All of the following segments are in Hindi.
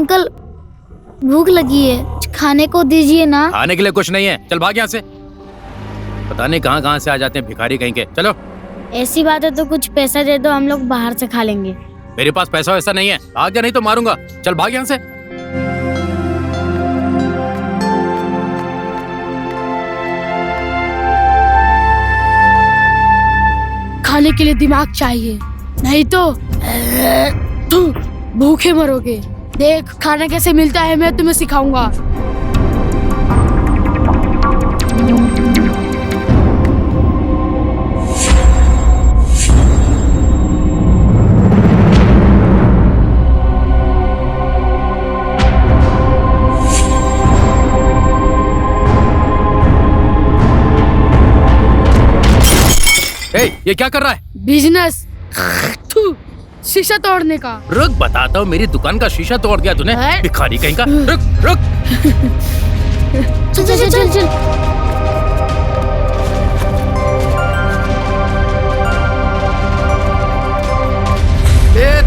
अंकल भूख लगी है, कुछ खाने को दीजिए ना। खाने के लिए कुछ नहीं है, चल भाग यहाँ से। पता नहीं कहाँ कहाँ से आ जाते हैं भिखारी कहीं के। चलो। ऐसी बात है तो कुछ पैसा दे दो, हम लोग बाहर से खा लेंगे। मेरे पास पैसा वैसा नहीं है, भाग जा नहीं तो मारूंगा। चल भाग यहाँ से। खाने के लिए दिमाग चाहिए, नहीं तो भूखे मरोगे। देख खाना कैसे मिलता है, मैं तुम्हें सिखाऊंगा। ये क्या कर रहा है? बिजनेस शीशा तोड़ने का। रुक, बताता हूँ, मेरी दुकान का शीशा तोड़ दिया तूने, भिखारी कहीं का। रुक रुक। चल चल चल चल।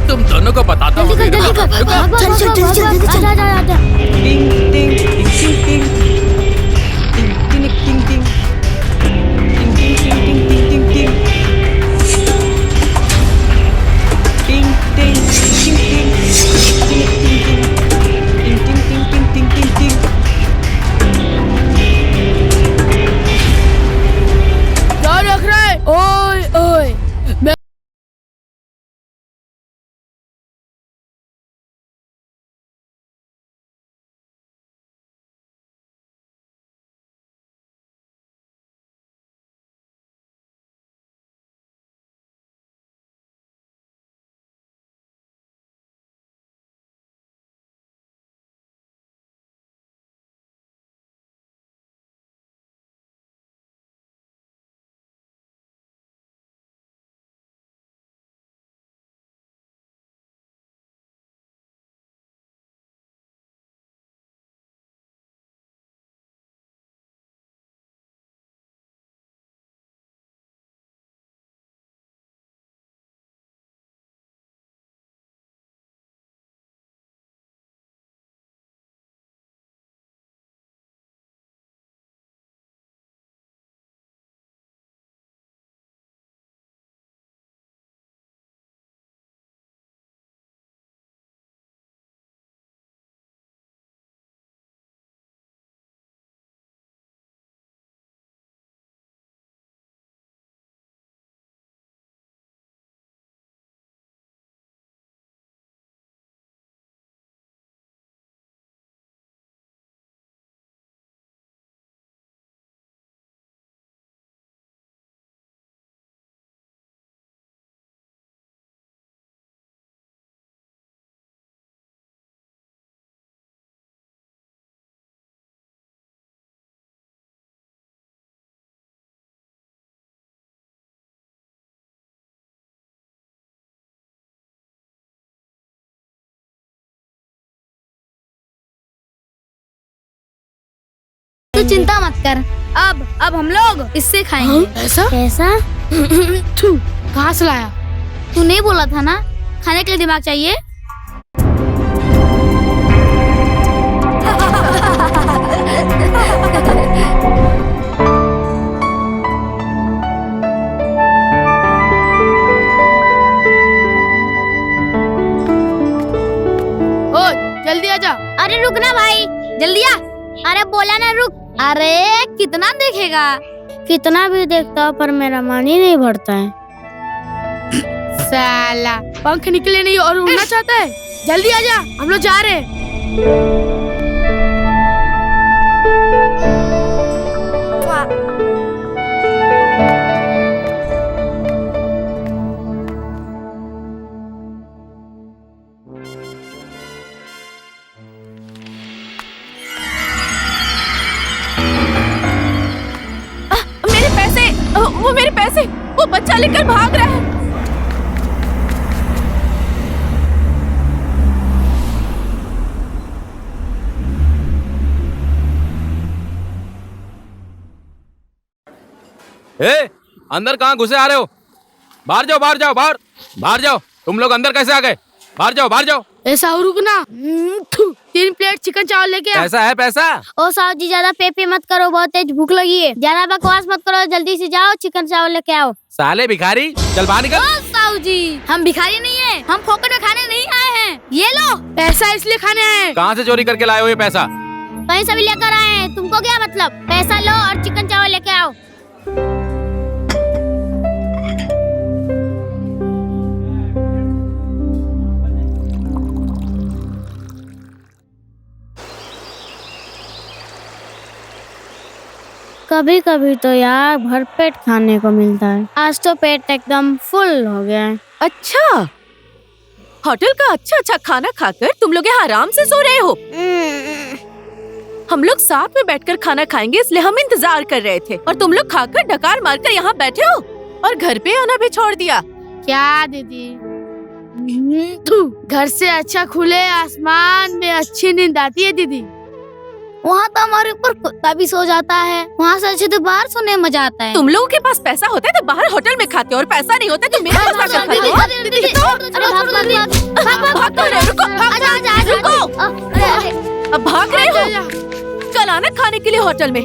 तुम दोनों को बताता हूँ। जल्दी कर, जल्दी कर। भाग, चल, चल, भाग, चल, भाग, जल्दी भाग, चल। आजा, आजा, आजा। क्या रख रहा है? ओए ओए, मैं तू चिंता मत कर, अब हम लोग इससे खाएंगे। ऐसा कैसा? कहाँ से लाया? तू नहीं बोला था ना खाने के लिए दिमाग चाहिए? ओ जल्दी आजा। अरे रुक ना भाई, जल्दी आ। अरे बोला ना रुक। अरे कितना देखेगा? कितना भी देखता हूँ पर मेरा मन ही नहीं भरता है। साला पंख निकले नहीं और उड़ना चाहता है। जल्दी आजा, हम लोग जा रहे हैं। मेरे पैसे, वो बच्चा लेकर भाग रहा है। अंदर कहाँ घुसे आ रहे हो? बाहर जाओ, बाहर जाओ, बाहर बाहर जाओ। तुम लोग अंदर कैसे आ गए? बाहर जाओ, बाहर जाओ। ऐसा हो रुकना। 3 प्लेट चिकन चावल लेके आ। पैसा है पैसा। ओ साहब जी ज्यादा पे मत करो, बहुत तेज भूख लगी है। ज्यादा बकवास मत करो, जल्दी से जाओ चिकन चावल लेके आओ। साले भिखारी, चल बाहर निकल। ओ साहब जी, हम भिखारी नहीं है, हम फोकट में खाने नहीं आए हैं। ये लो पैसा इसलिए खाने आए। कहाँ से चोरी करके लाए हो ये पैसा? कहीं से भी लेकर आए हैं, तुमको क्या मतलब? पैसा लो और चिकन चावल लेके आओ। कभी कभी तो यार भरपेट खाने को मिलता है, आज तो पेट एकदम फुल हो गया है। अच्छा, होटल का अच्छा अच्छा खाना खाकर तुम लोग यहाँ आराम से सो रहे हो। हम लोग साथ में बैठकर खाना खाएंगे इसलिए हम इंतजार कर रहे थे, और तुम लोग खाकर डकार मारकर यहाँ बैठे हो और घर पे आना भी छोड़ दिया। क्या दीदी, घर से अच्छा खुले आसमान में अच्छी नींद आती है दीदी। वहाँ तो हमारे ऊपर कुत्ता भी सो जाता है, वहाँ से अच्छे तो बाहर सोने में मजा आता है। तुम लोगों के पास पैसा होता है तो बाहर होटल में खाते हो, और पैसा नहीं होता तो मेरे पास आकर खाते हो। भाग क्यों रहे हो? रुको, अब भाग रहे हो? कल आना खाने के लिए होटल में।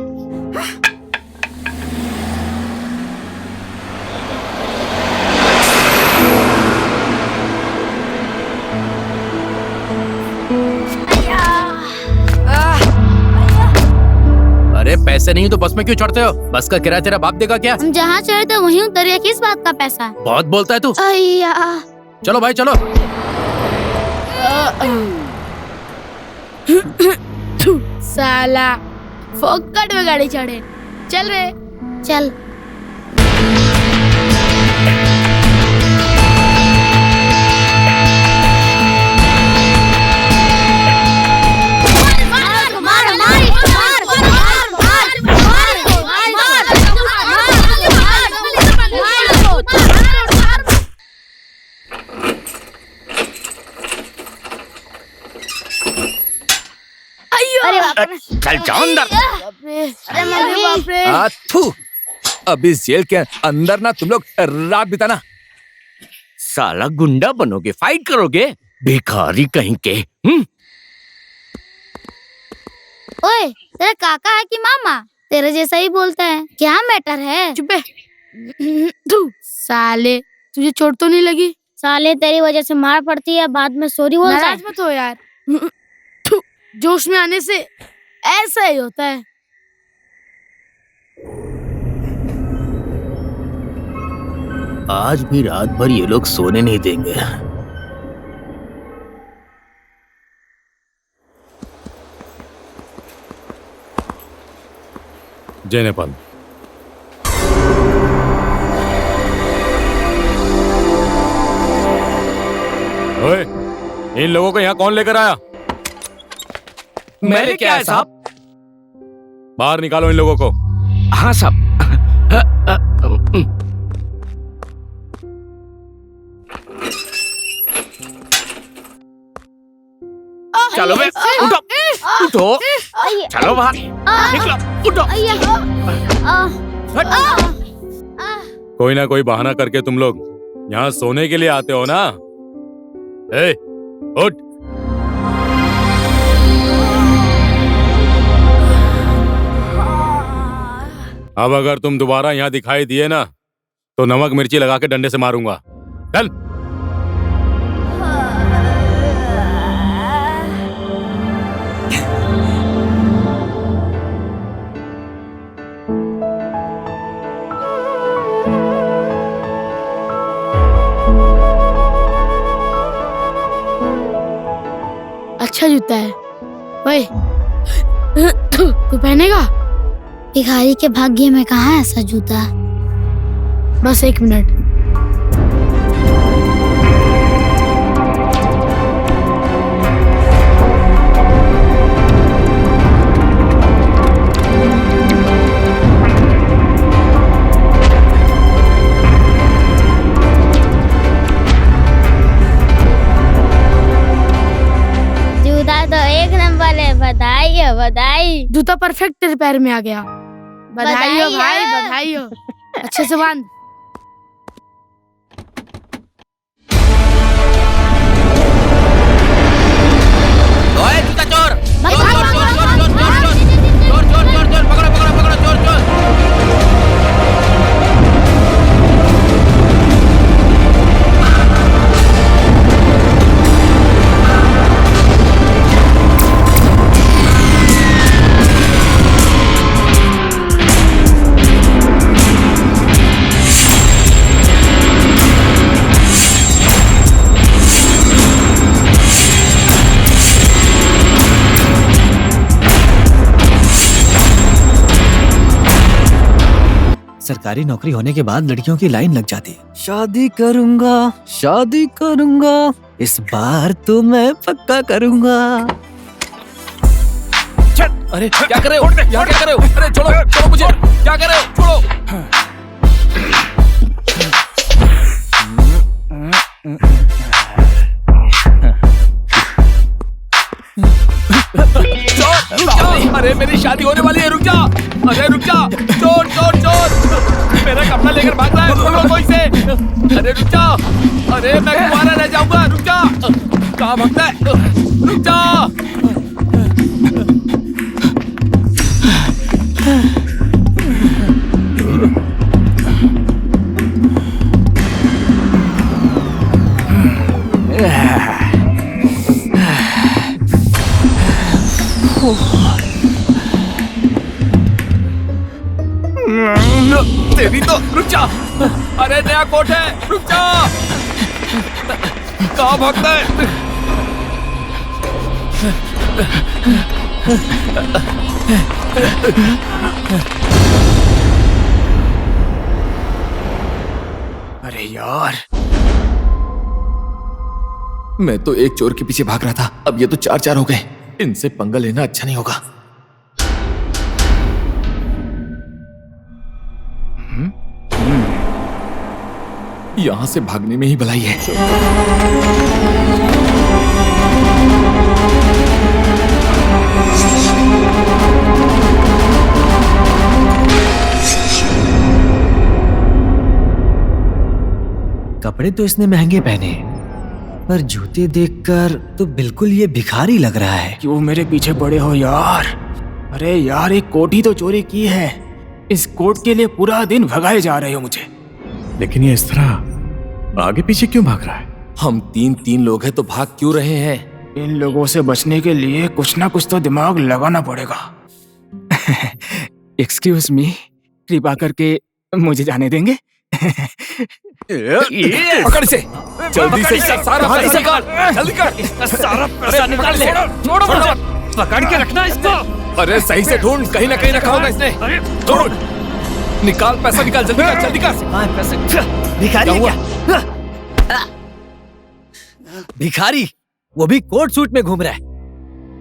अरे पैसे नहीं तो बस में क्यों चढ़ते हो? बस का किराया तेरा बाप देगा क्या? हम जहाँ चढ़े थे वहीं उतरे, किस बात का पैसा? बहुत बोलता है तू। अय्या, चलो भाई चलो। साला फोकट में गाड़ी चढ़े। चल रे चल। चल जाओ अंदर। अरे मम्मी, बाप रे। थू, अब इस जेल के अंदर ना तुम लोग रात बिताना। साला गुंडा बनोगे, फाइट करोगे, भिखारी कहीं के। ओए, तेरा काका है कि मामा? तेरे जैसा ही बोलता है, क्या मैटर है? चुप है। साले, तुझे चोट तो नहीं लगी? साले तेरी वजह से मार पड़ती है, बाद में सॉरी बोलता है। नाराज मत हो यार, जोश में आने से ऐसा ही होता है। आज भी रात भर ये लोग सोने नहीं देंगे। जय नेपाल। ओए, इन लोगों को यहाँ कौन लेकर आया? मैंने क्या है साहब? बाहर निकालो इन लोगों को। हाँ साहब। चलो बे, उठो उठो, चलो बाहर निकलो, उठो। कोई ना कोई बहाना करके तुम लोग यहाँ सोने के लिए आते हो ना? ए, उठ। अब अगर तुम दोबारा यहाँ दिखाई दिए ना तो नमक मिर्ची लगा के डंडे से मारूंगा। चल। अच्छा जूता है। ओए, तू पहनेगा? भिखारी के भाग्य में कहाँ है ऐसा जूता? बस 1 मिनट। जूता तो 1 नंबर है, बधाई है बधाई। जूता परफेक्ट रिपेयर में आ गया। बधाई हो भाई, है। बधाई हो। अच्छे से बांध। सरकारी नौकरी होने के बाद लड़कियों की लाइन लग जाती है, शादी करूंगा, इस बार तो मैं पक्का करूंगा। अरे क्या कर रहे हो? यहाँ क्या कर रहे हो? अरे छोड़ो मुझे, क्या कर रहे हो? छोड़ो। रुक जा। अरे मेरी शादी होने वाली है, रुक जा। अरे रुक जा। चोर मेरा कपड़ा लेकर भाग रहा है, पकड़ो कोई से। अरे रुक जा। अरे मैं कुंवारा रह जाऊंगा, रुक जा। कहाँ भागता है? रुक जा। तेरी तो, रुक जा। अरे नया कोट है, रुक जा। कहाँ भागता है? अरे यार, मैं तो एक चोर के पीछे भाग रहा था, अब ये तो चार हो गए। इनसे पंगा लेना अच्छा नहीं होगा। यहां से भागने में ही भलाई है। कपड़े तो इसने महंगे पहने, पर जूते देखकर तो बिल्कुल ये भिखारी लग रहा है। क्यों मेरे पीछे पड़े हो यार? अरे यार, एक कोट ही तो चोरी की है, इस कोट के लिए पूरा दिन भगाए जा रहे हो मुझे। लेकिन ये इस तरह आगे पीछे क्यों भाग रहा है? हम तीन लोग हैं तो भाग क्यों रहे हैं? इन लोगों से बचने के लिए कुछ ना कुछ तो दिमाग लगाना पड़ेगा। एक्सक्यूज मी, कृपा करके मुझे जाने देंगे? पकड़ से, जल्दी से सारा पैसा निकाल, जल्दी कर। सारा पैसा निकाल ले। छोड़ो मुझे, पकड़ के रखना इसको। अरे सही से ढूंढ, कहीं ना कहीं रखा होगा इसने। ढूंढ, निकाल पैसा, निकाल, जल्दी कर। भिखारी है क्या? भिखारी, वो भी कोट सूट में घूम रहा है।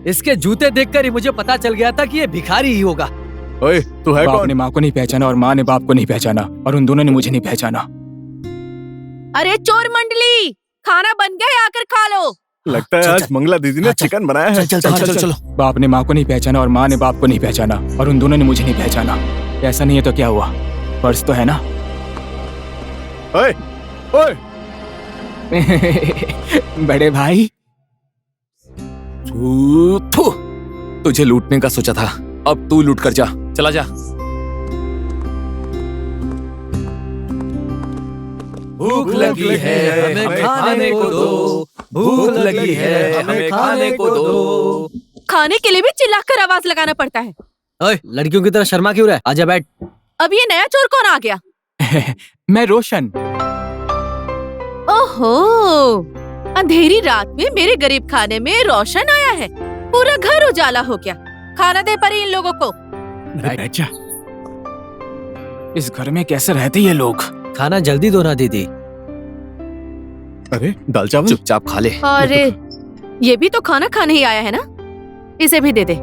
इसके जूते देखकर ही मुझे पता चल गया था कि ये भिखारी ही होगा। ओए, तू है बाप कौन? ने माँ को नहीं पहचाना और माँ ने बाप को नहीं पहचाना, और उन दोनों ने मुझे नहीं पहचाना। अरे चोर मंडली, खाना बन गया, आकर खा लो। लगता है चल, आज चल। मंगला दीदी ने चिकन बनाया है। चल। बाप ने माँ को नहीं पहचाना और माँ ने बाप को नहीं पहचाना, और उन दोनों ने मुझे नहीं पहचाना। ऐसा नहीं है तो क्या हुआ? पर्स तो है ना? ओए, ओए, बड़े भाई, थू, तुझे लूटने का सोचा था, अब तू लूट कर जा। चला जा। भूख लगी है हमें खाने को दो, भूख लगी है हमें खाने को दो। खाने के लिए भी चिल्लाकर आवाज लगाना पड़ता है। ओए, लड़कियों की तरह शर्मा क्यों रहा है? आजा बैठ। अब ये नया चोर कौन आ गया? मैं रोशन। ओहो, अंधेरी रात में मेरे गरीब खाने में रोशन आया है। पूरा घर उजाला हो गया। खाना दे परी इन लोगों को। बैठ जा। इस घर में कैसे रहते ये लोग? खाना जल्दी दो ना दीदी। अरे दाल चावल चुपचाप खा ले। अरे ये भी तो खाना खाने ही आया है ना, इसे भी दे दे।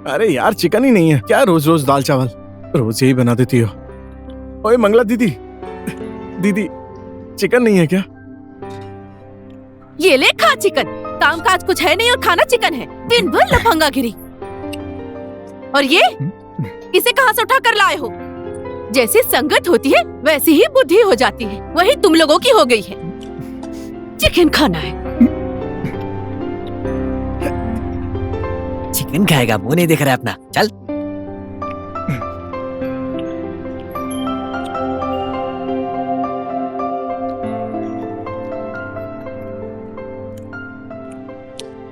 अरे यार, चिकन ही नहीं है क्या? रोज रोज दाल चावल, रोज यही बना देती हो। ओए मंगला दीदी, दीदी चिकन नहीं है क्या? ये ले खा चिकन। काम काज कुछ है नहीं और खाना चिकन है। दिन भर लफंगा गिरी। और ये इसे कहाँ से उठा कर लाए हो? जैसी संगत होती है वैसी ही बुद्धि हो जाती है। वही तुम लोगों की हो गई है। चिकन खाना है। चिकन खाएगा, मुंह नहीं दिख रहा है अपना। चल।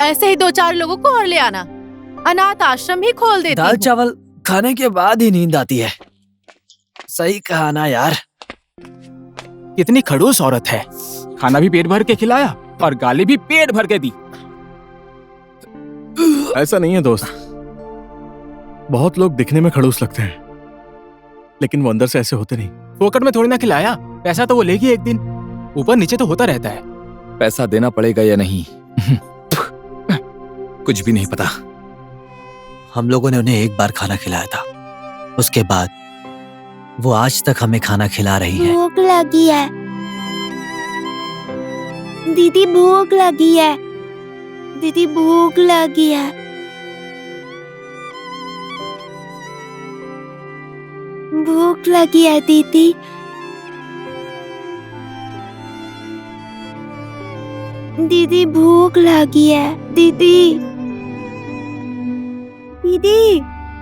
ऐसे ही 2-4 लोगों को और ले आना। अनाथ आश्रम भी खोल देती दाल हूँ। चावल खाने के बाद ही नींद आती है। सही कहा ना यार। कितनी खड़ूस औरत है। खाना भी पेट भर के खिलाया और गाली भी पेट भर के दी। ऐसा नहीं है दोस्त, बहुत लोग दिखने में खड़ूस लगते हैं लेकिन वो अंदर से ऐसे होते नहीं। फोकट में थोड़ी ना खिलाया, पैसा तो वो लेगी एक दिन, ऊपर नीचे तो होता रहता है। पैसा देना पड़ेगा या नहीं कुछ भी नहीं पता। हम लोगों ने उन्हें एक बार खाना खिलाया था, उसके बाद वो आज तक हमें खाना खिला रही है। भूख लगी है दीदी, भूख लगी है दीदी, भूख लगी है। भूख लगी है दीदी। दीदी भूख लगी है दीदी। दीदी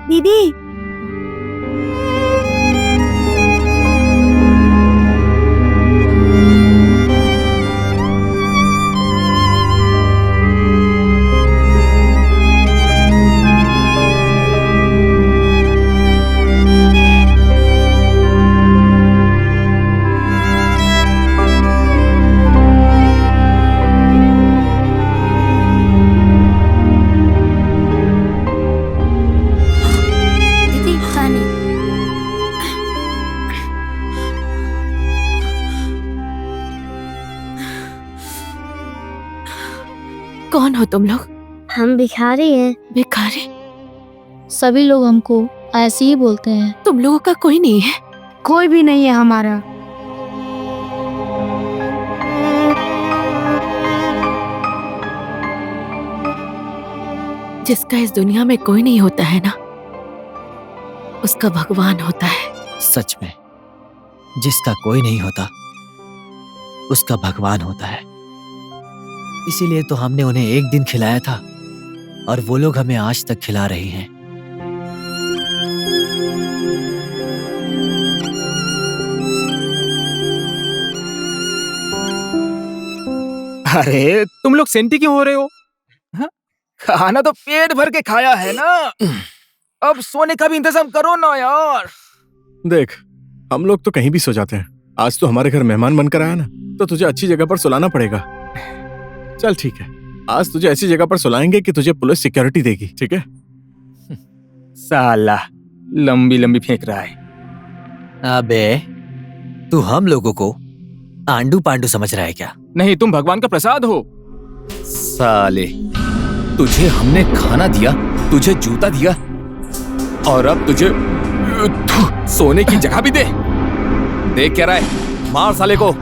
दीदी कौन हो तुम लोग? हम भिखारी हैं। भिखारी? सभी लोग हमको ऐसे ही बोलते हैं। तुम लोगों का कोई नहीं है? कोई भी नहीं है हमारा। जिसका इस दुनिया में कोई नहीं होता है ना, उसका भगवान होता है। सच में, जिसका कोई नहीं होता उसका भगवान होता है। इसीलिए तो हमने उन्हें एक दिन खिलाया था और वो लोग हमें आज तक खिला रही हैं। अरे तुम लोग सेंटी क्यों हो रहे हो? हाँ? खाना तो पेट भर के खाया है ना, अब सोने का भी इंतजाम करो ना यार। देख, हम लोग तो कहीं भी सो जाते हैं, आज तो हमारे घर मेहमान बनकर आया ना, तो तुझे अच्छी जगह पर सुलाना पड़ेगा। चल ठीक है, आज तुझे ऐसी जगह पर सुलाएंगे कि तुझे पुलिस सिक्योरिटी देगी, ठीक है? साला लंबी लंबी फेंक रहा है। अबे तू हम लोगों को आंडू पांडू समझ रहा है क्या? नहीं, तुम भगवान का प्रसाद हो। साले, तुझे हमने खाना दिया, तुझे जूता दिया और अब तुझे सोने की जगह भी दे। देख क्या रहा है, मार साले को।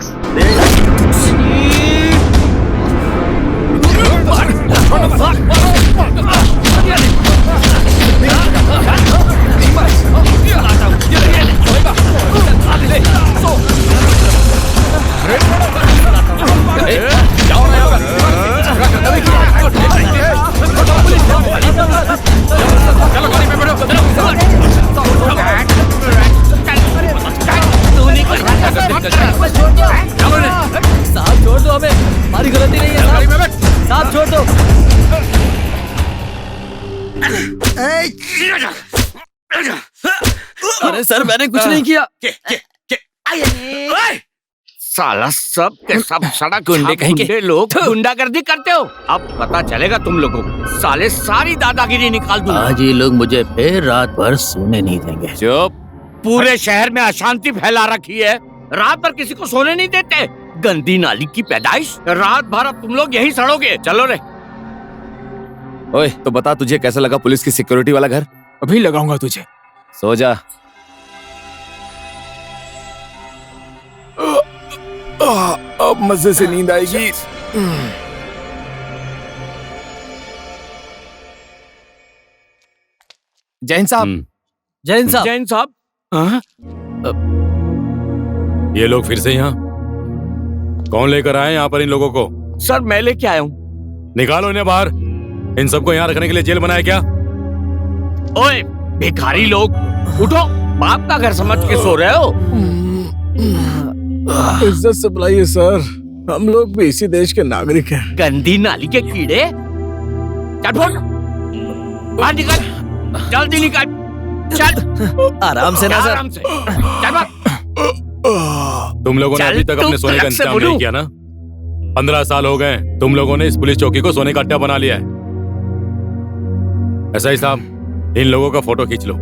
साहब छोड़ दो हमें, हमारी गलती नहीं है साहब, छोड़ दो। अरे सर, मैंने कुछ नहीं किया। साला सब के सब सड़क गुंडे लोग गुंडागर्दी करते हो। अब पता चलेगा तुम लोगों को। साले सारी दादागिरी निकाल दूंगा। आज ये लोग मुझे फिर रात भर सोने नहीं देंगे। चुप, पूरे शहर में अशांति फैला रखी है, रात भर किसी को सोने नहीं देते। गंदी नाली की पैदाइश, रात भर अब तुम लोग यहीं सड़ोगे। चलो रे। ओए, तो बता तुझे कैसा लगा पुलिस की सिक्योरिटी वाला घर? अभी लगाऊंगा तुझे। सो जा। अब मजे से नींद आएगी। जैन साहब, जैन साहब, जैन साहब, ये लोग फिर से यहाँ? कौन लेकर आए यहाँ पर इन लोगों को? सर मैं लेके आया हूँ। निकालो इन्हें बाहर। इन सबको यहाँ रखने के लिए जेल बनाया क्या? ओए भिखारी लोग, उठो, बाप का घर समझ के सो रहे हो? इज्जत से बुलाइए सर, हम लोग भी इसी देश के नागरिक हैं। गंदी नाली के कीड़े, चल फोड़, बाहर निकल, जल्दी निकल, चल। आराम से ना सर। आराम से, चल बाहर। तुम लोगों ने अभी तक अपने सोने का इंतजाम नहीं किया ना? 15 साल हो गए तुम लोगों ने इस पुलिस चौकी को सोने का अड्डा बना लिया है। ऐसा ही साहब, इन लोगों का फोटो खींच लो।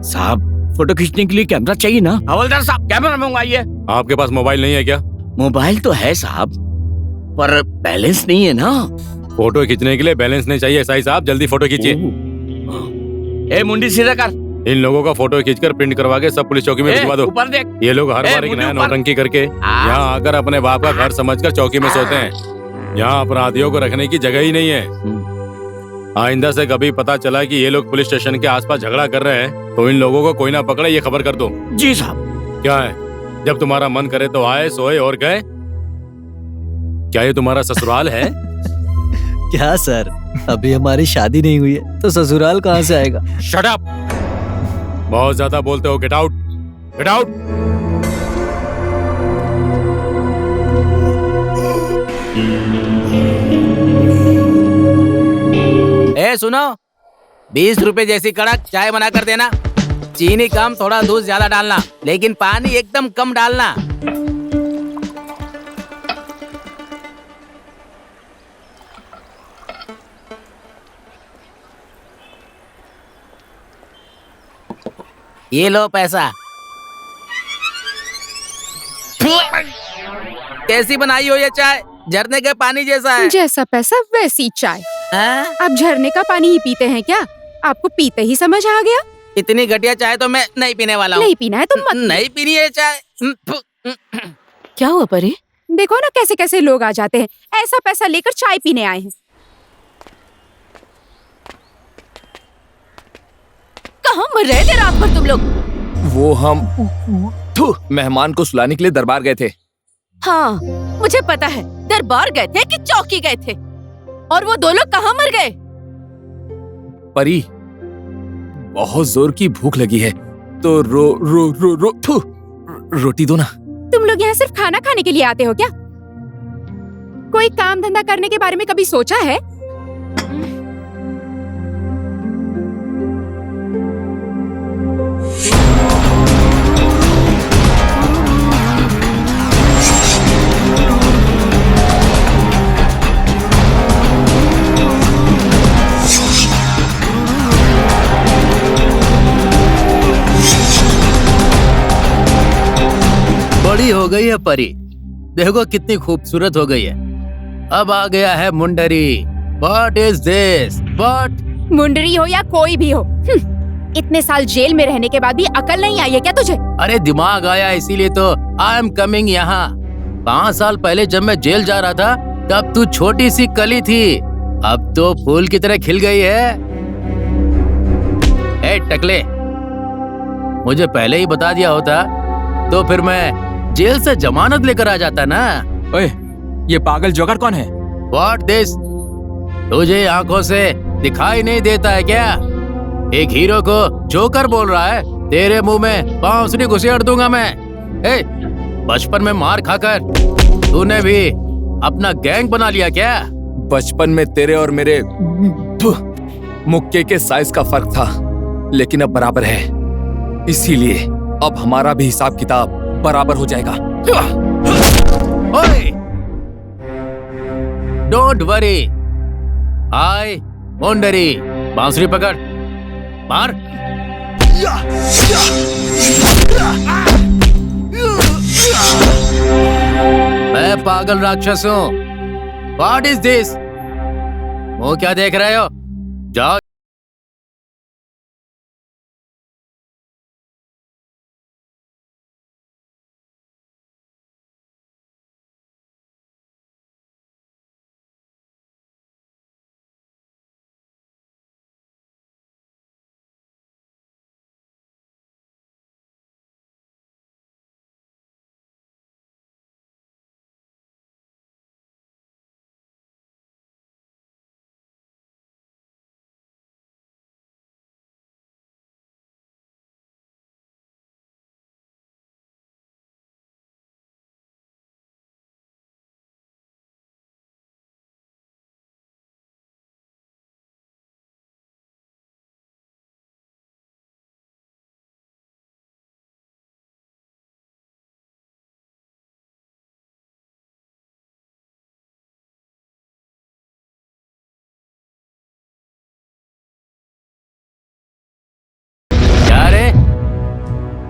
साहब, फोटो खींचने के लिए कैमरा चाहिए ना? हवलदार साहब, कैमरा मंगवाइए। आपके पास मोबाइल नहीं है क्या? मोबाइल तो है साहब, पर बैलेंस नहीं है ना। फोटो खींचने के लिए बैलेंस नहीं चाहिए। एसआई साहब, जल्दी फोटो खींचिए। ए मुंडी सीधा कर। इन लोगों का फोटो खींचकर प्रिंट करवा के सब पुलिस चौकी में भिजवा दो। ऊपर देख। ये लोग हर ए, बार एक मुंडी नया ऊपर। नौटंकी करके यहाँ आकर अपने बाप का घर समझकर चौकी में सोते हैं। यहाँ अपराधियों को रखने की जगह ही नहीं है। आइंदा से कभी पता चला कि ये लोग पुलिस स्टेशन के आसपास झगड़ा कर रहे हैं तो इन लोगों को कोई ना पकड़े, ये खबर कर दो। जी साहब। क्या है, जब तुम्हारा मन करे तो आए, सोए और गए। क्या ये तुम्हारा ससुराल है? क्या सर, अभी हमारी शादी नहीं हुई है तो ससुराल कहाँ से आएगा? Shut up! बहुत ज्यादा बोलते हो। Get out, get out. ए सुनो, 20 रुपए जैसी कड़क चाय बना कर देना। चीनी कम, थोड़ा दूध ज्यादा डालना, लेकिन पानी एकदम कम डालना। ये लो पैसा। कैसी बनाई हो ये चाय? झरने के पानी जैसा है। जैसा पैसा वैसी चाय। हाँ? आप झरने का पानी ही पीते हैं क्या? आपको पीते ही समझ आ गया? इतनी घटिया चाय तो मैं नहीं पीने वाला हूँ। नहीं पीना है तो मत। नहीं पीनी है चाय। क्या हुआ परी? देखो ना कैसे कैसे लोग आ जाते हैं, ऐसा पैसा लेकर चाय पीने आए हैं। कहाँ मर रहे थे रात भर तुम लोग? वो हम मेहमान को सुलाने के लिए दरबार गए थे। हाँ, मुझे पता है। दरबार गए थे कि चौकी गए थे? और वो दो लोग कहाँ मर गए? परी, बहुत जोर की भूख लगी है तो रोटी दो ना। तुम लोग यहाँ सिर्फ खाना खाने के लिए आते हो क्या? कोई काम धंधा करने के बारे में कभी सोचा है? बड़ी हो गई है परी, देखो कितनी खूबसूरत हो गई है। अब आ गया है मुंडरी। What is this? What? मुंडरी हो या कोई भी हो, इतने साल जेल में रहने के बाद भी अकल नहीं आई है क्या तुझे? अरे दिमाग आया इसीलिए तो आई एम कमिंग यहाँ। 5 साल पहले जब मैं जेल जा रहा था तब तू छोटी सी कली थी, अब तो फूल की तरह खिल गई है। ए टकले, मुझे पहले ही बता दिया होता तो फिर मैं जेल से जमानत लेकर आ जाता ना। ओए, ये पागल जोकर कौन है? What this? तुझे आंखों से दिखाई नहीं देता है क्या? एक हीरो को जोकर बोल रहा है? तेरे मुंह में बांसुरी घुसेड़ दूंगा मैं। ए, बचपन में मार खाकर तूने भी अपना गैंग बना लिया क्या? बचपन में तेरे और मेरे मुक्के के साइज का फर्क था, लेकिन अब बराबर है। इसीलिए अब हमारा भी हिसाब किताब बराबर हो जाएगा। ओए, डोंट वरी, आई मुंडरी। बांसुरी पकड़, मार। मैं पागल राक्षस हूँ। What is this? वो क्या देख रहे हो? जाओ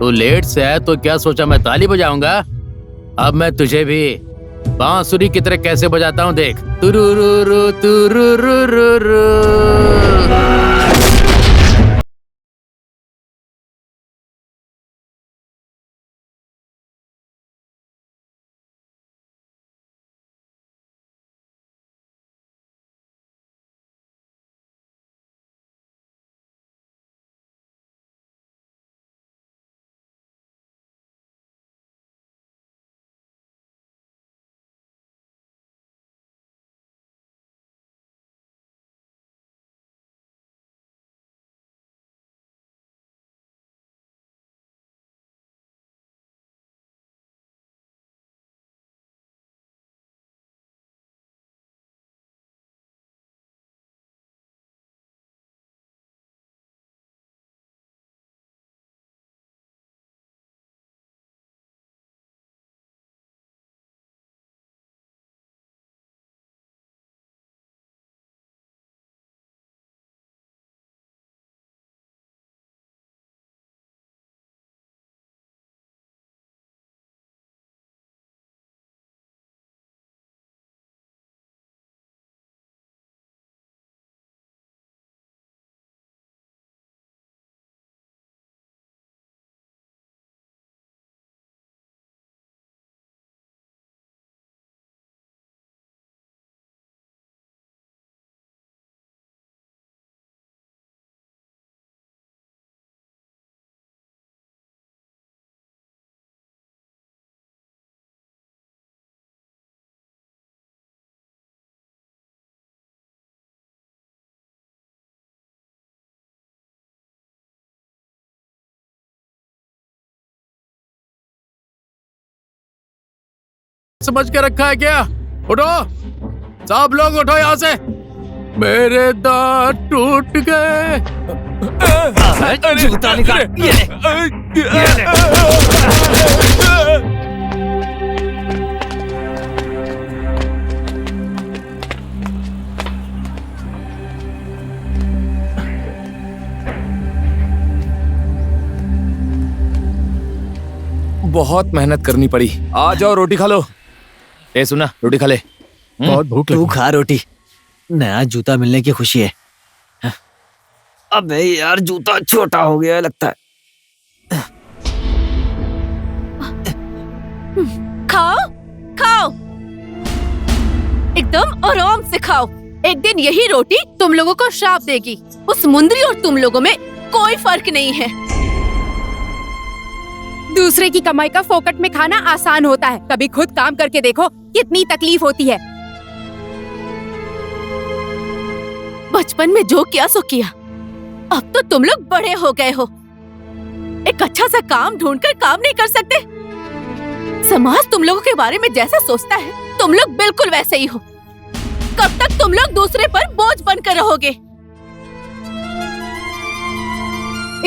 तू लेट से आया तो क्या सोचा मैं ताली बजाऊंगा? अब मैं तुझे भी बांसुरी की तरह कैसे बजाता हूँ देख। तुरुरुरु तुरुरुरुरु। समझ के रखा है क्या? उठो, सब लोग उठो यहाँ से। मेरे दांत टूट गए। जूता निकाल। ये ले। बहुत मेहनत करनी पड़ी। आ जाओ रोटी खा लो। ए सुना, रोटी खा ले। बहुत भूख तू लगी। खा रोटी। नया जूता मिलने की खुशी है। अबे यार जूता छोटा हो गया है लगता है। खाओ खाओ, एकदम आराम से खाओ। एक दिन यही रोटी तुम लोगों को श्राप देगी। उस मुंदरी और तुम लोगों में कोई फर्क नहीं है। दूसरे की कमाई का फोकट में खाना आसान होता है, कभी खुद काम करके देखो कितनी तकलीफ होती है। बचपन में जो किया सो किया, अब तो तुम लोग बड़े हो गए हो। एक अच्छा सा काम ढूंढकर काम नहीं कर सकते। समाज तुम लोगों के बारे में जैसा सोचता है, तुम लोग बिल्कुल वैसे ही हो। कब तक तुम लोग दूसरे पर बोझ बनकर रहोगे?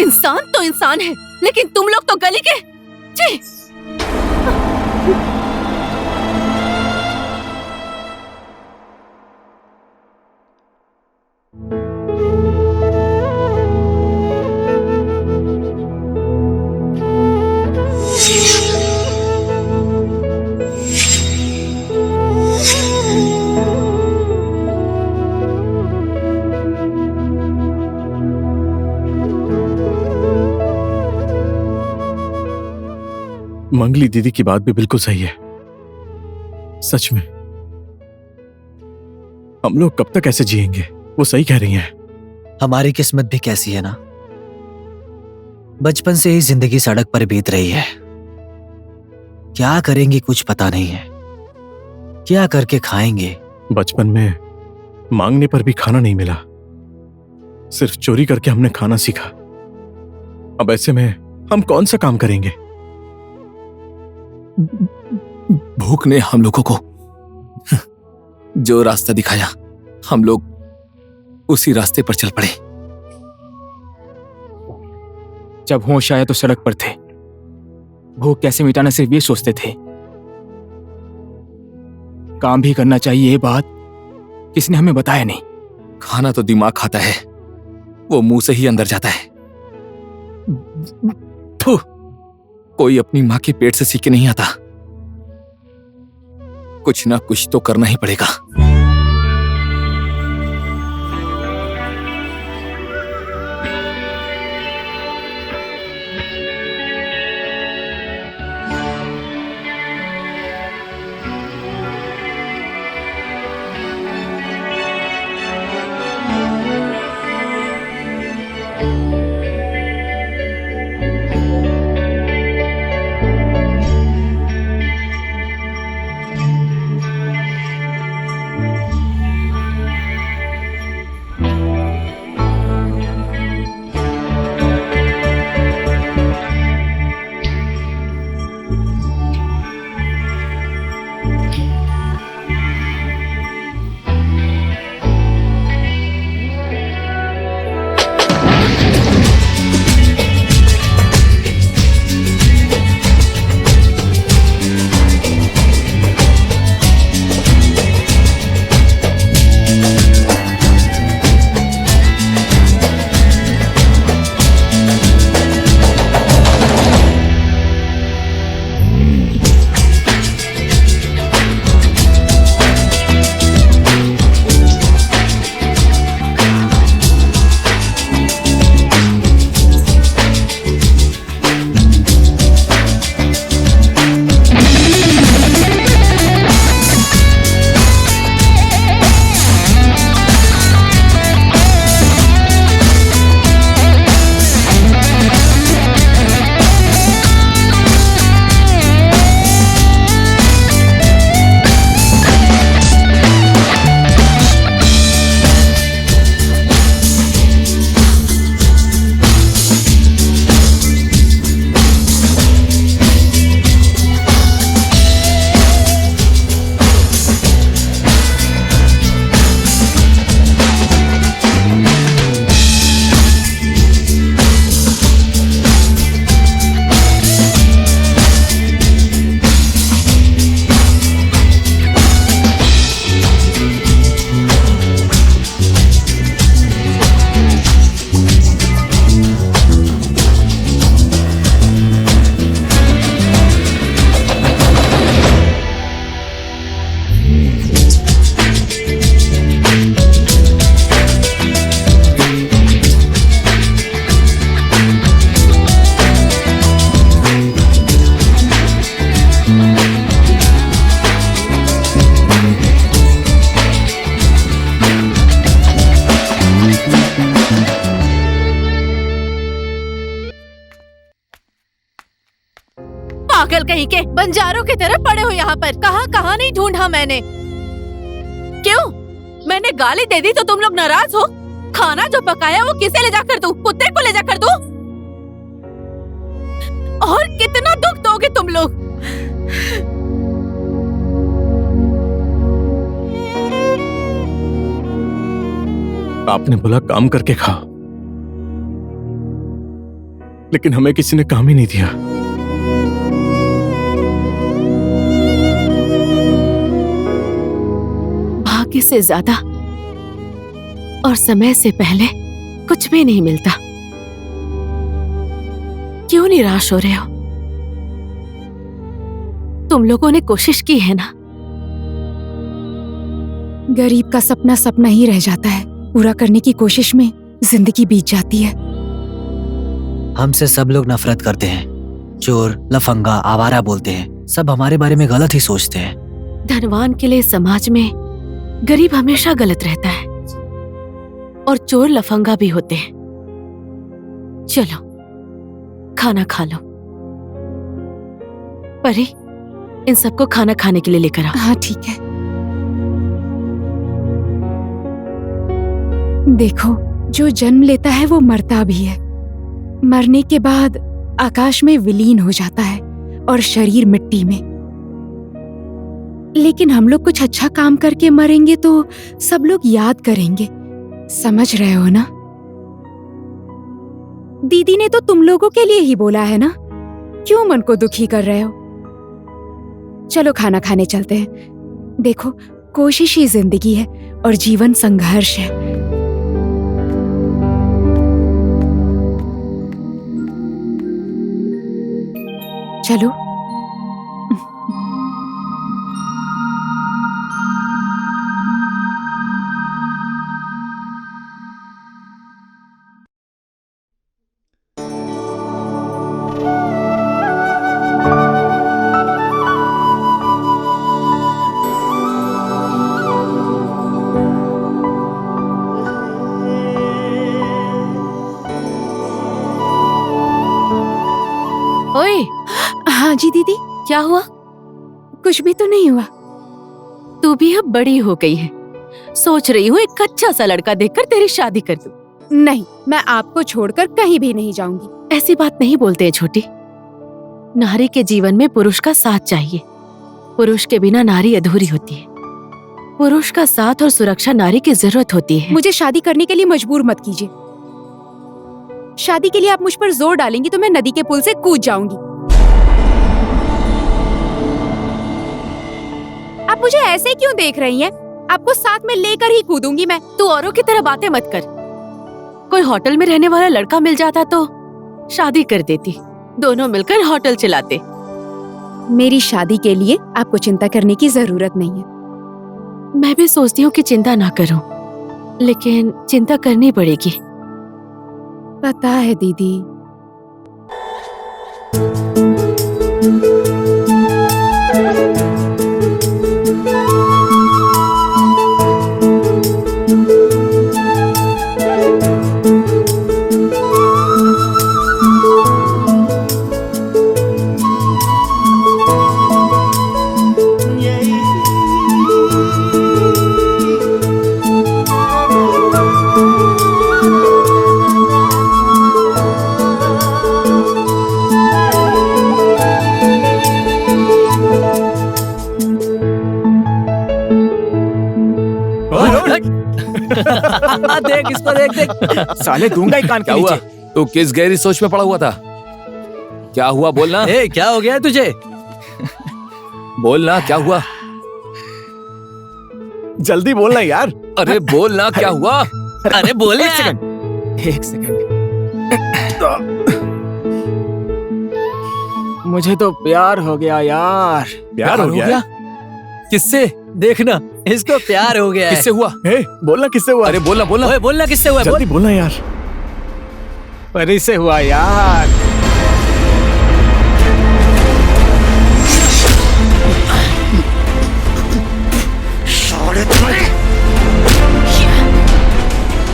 इंसान तो इंसान है, लेकिन तुम लोग तो गली के छी। मंगली दीदी की बात भी बिल्कुल सही है। सच में हम लोग कब तक ऐसे जिएंगे? वो सही कह रही हैं। हमारी किस्मत भी कैसी है ना, बचपन से ही जिंदगी सड़क पर बीत रही है। क्या करेंगे कुछ पता नहीं है, क्या करके खाएंगे। बचपन में मांगने पर भी खाना नहीं मिला, सिर्फ चोरी करके हमने खाना सीखा। अब ऐसे में हम कौन सा काम करेंगे? भूख ने हम लोगों को जो रास्ता दिखाया, हम लोग उसी रास्ते पर चल पड़े। जब होश आया तो सड़क पर थे। भूख कैसे मिटाना सिर्फ ये सोचते थे। काम भी करना चाहिए, ये बात किसी ने हमें बताया नहीं। खाना तो दिमाग खाता है, वो मुंह से ही अंदर जाता है। कोई अपनी माँ के पेट से सीख के नहीं आता। कुछ ना कुछ तो करना ही पड़ेगा। पागल कहीं के, बंजारों की तरह पड़े हो यहाँ पर। कहाँ कहाँ नहीं ढूंढा मैंने। क्यों? मैंने गाली दे दी तो तुम लोग नाराज हो? खाना जो पकाया वो किसे ले जाकर दूं? कुत्ते को ले जाकर दूं? और कितना दुख दोगे तुम लोग? आपने बोला काम करके खा, लेकिन हमें किसी ने काम ही नहीं दिया। भाग्य से ज्यादा और समय से पहले कुछ भी नहीं मिलता। क्यों निराश हो रहे हो? तुम लोगों ने कोशिश की है ना। गरीब का सपना सपना ही रह जाता है, पूरा करने की कोशिश में जिंदगी बीत जाती है। हमसे सब लोग नफरत करते हैं, चोर, लफंगा, आवारा बोलते हैं, सब हमारे बारे में गलत ही सोचते हैं। धनवान के लिए समाज में गरीब हमेशा गलत रहता है और चोर लफंगा भी होते हैं। चलो खाना खा लो। परी, इन सबको खाना खाने के लिए लेकर आओ। हाँ ठीक है। देखो, जो जन्म लेता है वो मरता भी है। मरने के बाद आकाश में विलीन हो जाता है और शरीर मिट्टी में। लेकिन हम लोग कुछ अच्छा काम करके मरेंगे तो सब लोग याद करेंगे। समझ रहे हो ना? दीदी ने तो तुम लोगों के लिए ही बोला है ना, क्यों मन को दुखी कर रहे हो? चलो खाना खाने चलते हैं। देखो, कोशिश ही जिंदगी है और जीवन संघर्ष है। चलो। ओए, हाँ जी दीदी। क्या हुआ? कुछ भी तो नहीं हुआ। तू भी अब बड़ी हो गई है। सोच रही हूँ एक अच्छा सा लड़का देखकर तेरी शादी कर दूं। नहीं, मैं आपको छोड़कर कहीं भी नहीं जाऊंगी। ऐसी बात नहीं बोलते हैं छोटी। नारी के जीवन में पुरुष का साथ चाहिए। पुरुष के बिना नारी अधूरी होती है। पुरुष का साथ और सुरक्षा नारी की जरूरत होती है। मुझे शादी करने के लिए मजबूर मत कीजिए। शादी के लिए आप मुझ पर जोर डालेंगी तो मैं नदी के पुल से कूद जाऊंगी। आप मुझे ऐसे क्यों देख रही हैं? आपको साथ में लेकर ही कूदूंगी मैं। तू औरों की तरह बातें मत कर। कोई होटल में रहने वाला लड़का मिल जाता तो शादी कर देती। दोनों मिलकर होटल चलाते। मेरी शादी के लिए आपको चिंता करने की जरूरत नहीं है। मैं भी सोचती हूँ कि चिंता ना करूं, लेकिन चिंता करनी पड़ेगी। पता है दीदी। देख इसको, देख देख। साले दूंगा ही कान के नीचे। तू किस गहरी सोच में पड़ा हुआ था? क्या हुआ बोलना? ए, क्या हो गया है तुझे? बोलना क्या हुआ? जल्दी बोलना यार। अरे बोलना क्या हुआ? अरे बोले। एक सेकंड। मुझे तो प्यार हो गया यार। प्यार हो गया? किससे? देखना, इसको प्यार हो गया है। किससे हुआ? बोलना किससे हुआ? अरे बोलना बोलना। ओए, बोलना किससे हुआ? जल्दी बोलना यार। परी से हुआ यार।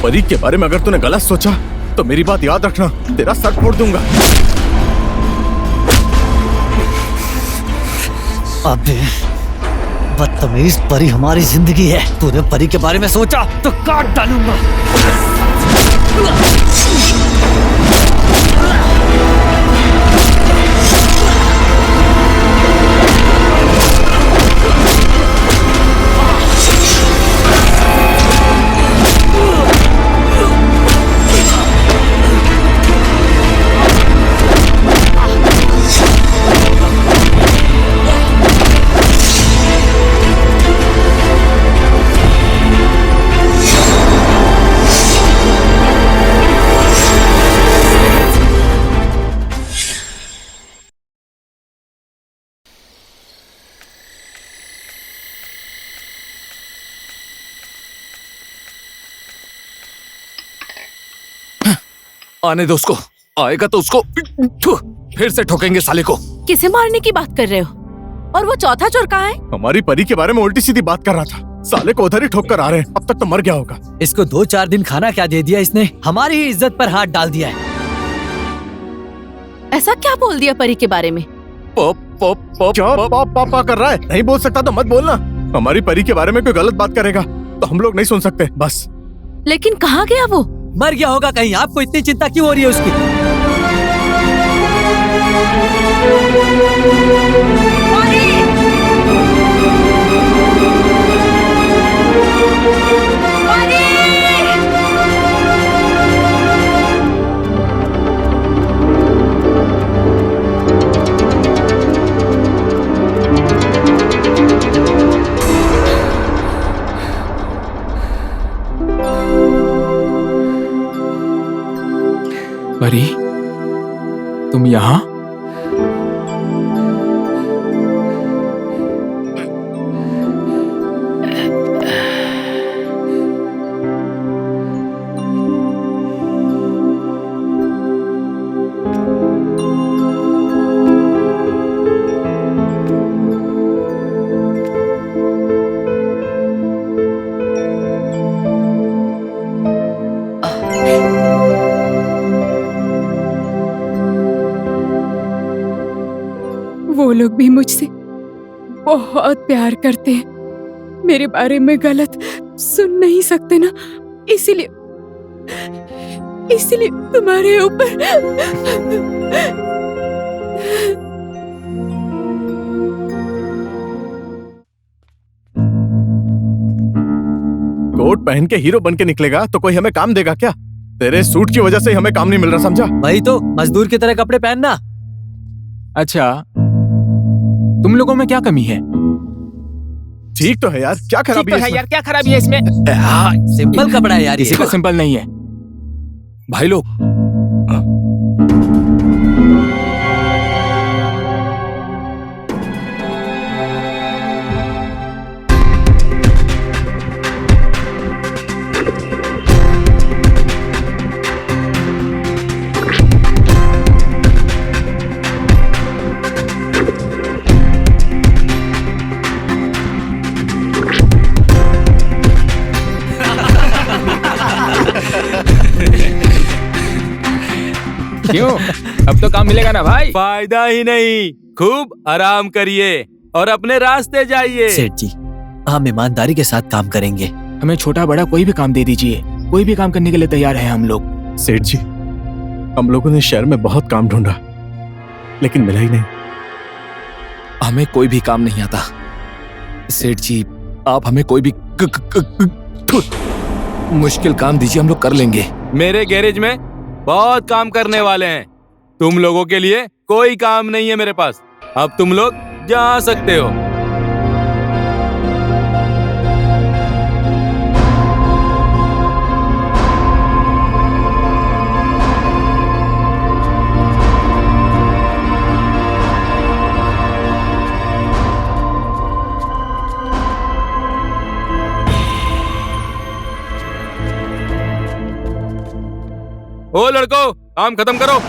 परी के बारे में अगर तूने गलत सोचा तो मेरी बात याद रखना, तेरा सर फोड़ दूंगा। अबे बदतमीज, परी हमारी जिंदगी है। तूने परी के बारे में सोचा तो काट डालूंगा। आने दो उसको, आएगा तो उसको फिर से ठोकेंगे साले को। किसे मारने की बात कर रहे हो? और वो चौथा चोर कहाँ है? हमारी परी के बारे में उल्टी सीधी बात कर रहा था। साले को उधर ही ठोक कर आ रहे हैं। अब तक तो मर गया होगा। इसको 2-4 दिन खाना क्या दे दिया इसने? हमारी ही इज्जत पर हाथ डाल दिया है। ऐसा क्या बोल दिया परी के बारे में? क्या पापा कर रहा है? नहीं बोल सकता तो मत बोलना। हमारी परी के बारे में कोई गलत बात करेगा तो हम लोग नहीं सुन सकते बस। लेकिन कहाँ गया वो? मर गया होगा कहीं। आपको इतनी चिंता क्यों हो रही है उसकी? परी, तुम यहाँ? भी मुझसे बहुत प्यार करते हैं, मेरे बारे में गलत सुन नहीं सकते ना, इसीलिए तुम्हारे ऊपर कोट पहन के हीरो बन के निकलेगा तो कोई हमें काम देगा क्या? तेरे सूट की वजह से हमें काम नहीं मिल रहा, समझा? वही तो, मजदूर की तरह कपड़े पहनना। अच्छा, तुम लोगों में क्या कमी है? ठीक तो है यार, क्या खराबी है यार, क्या खराबी है इसमें? सिंपल कपड़ा है यार, किसी का सिंपल नहीं है। भाई लोग, क्यों? अब तो काम मिलेगा ना भाई? फायदा ही नहीं, खूब आराम करिए और अपने रास्ते जाइए। सेठ जी, हम ईमानदारी के साथ काम करेंगे। हमें छोटा बड़ा कोई भी काम दे दीजिए, कोई भी काम करने के लिए तैयार है हम लोग। सेठ जी, हम लोगों ने शहर में बहुत काम ढूंढा लेकिन मिला ही नहीं। हमें कोई भी काम नहीं आता। सेठ जी, आप हमें कोई भी मुश्किल काम दीजिए, हम लोग कर लेंगे। मेरे गैरेज में बहुत काम करने वाले हैं, तुम लोगों के लिए कोई काम नहीं है मेरे पास। अब तुम लोग जा सकते हो। ओ लड़को, काम खत्म करो।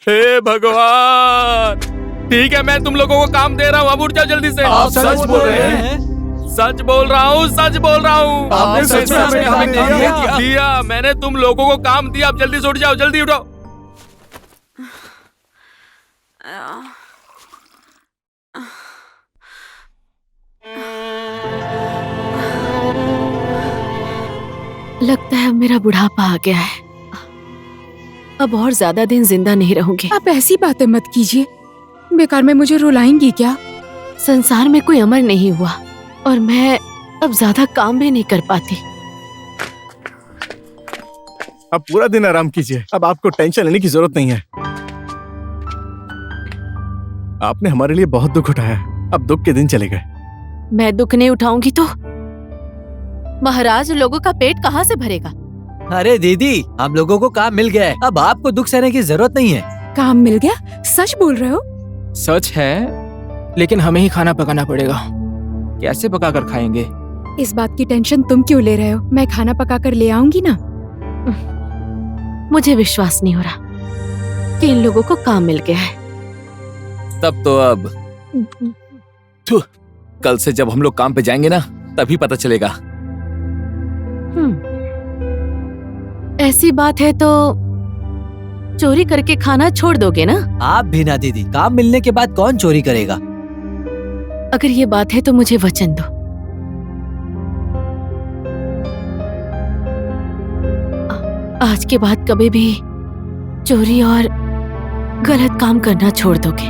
हे भगवान, ठीक है मैं तुम लोगों को काम दे रहा हूँ, अब उठ जाओ जल्दी से। आप सच बोल रहे हैं? सच बोल रहा हूँ, सच बोल रहा हूँ। आपने सच में हमें काम दिया, मैंने तुम लोगों को काम दिया, अब जल्दी से उठ जाओ, जल्दी उठो। लगता है अब मेरा बुढ़ापा आ गया है। अब और ज्यादा दिन जिंदा नहीं रहूंगी। आप ऐसी बातें मत कीजिए, बेकार में मुझे रुलाएंगी क्या? संसार में कोई अमर नहीं हुआ और मैं अब ज्यादा काम भी नहीं कर पाती। अब पूरा दिन आराम कीजिए, अब आपको टेंशन लेने की जरूरत नहीं है। आपने हमारे लिए बहुत दुख उठाया, अब दुख के दिन चले गए। मैं दुख नहीं उठाऊंगी तो महाराज लोगों का पेट कहाँ से भरेगा? अरे दीदी, हम लोगों को काम मिल गया है, अब आपको दुख सहने की जरूरत नहीं है। काम मिल गया? सच बोल रहे हो? सच है, लेकिन हमें ही खाना पकाना पड़ेगा। कैसे पका कर खाएंगे? इस बात की टेंशन तुम क्यों ले रहे हो? मैं खाना पका कर ले आऊंगी ना। मुझे विश्वास नहीं हो रहा कि इन लोगों को काम मिल गया है। तब तो अब कल से जब हम लोग काम पे जाएंगे ना, तभी पता चलेगा। ऐसी बात है तो चोरी करके खाना छोड़ दोगे ना? आप भी ना दीदी, काम मिलने के बाद कौन चोरी करेगा? अगर ये बात है तो मुझे वचन दो। आज के बाद कभी भी चोरी और गलत काम करना छोड़ दोगे।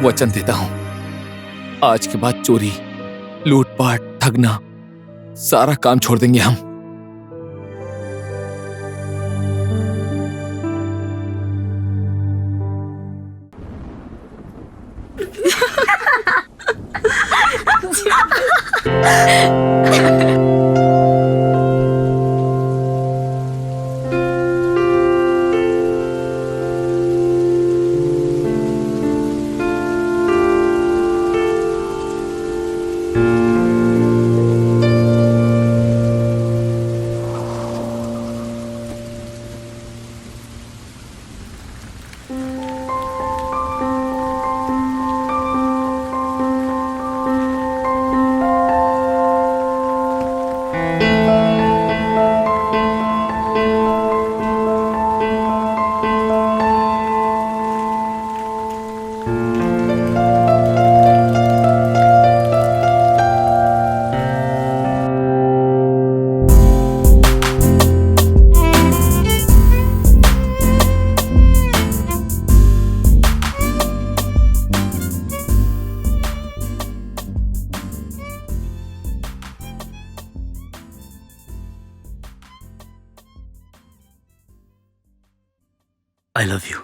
वचन देता हूँ, आज के बाद चोरी, लूटपाट, ठगना, सारा काम छोड़ देंगे हम। I love you.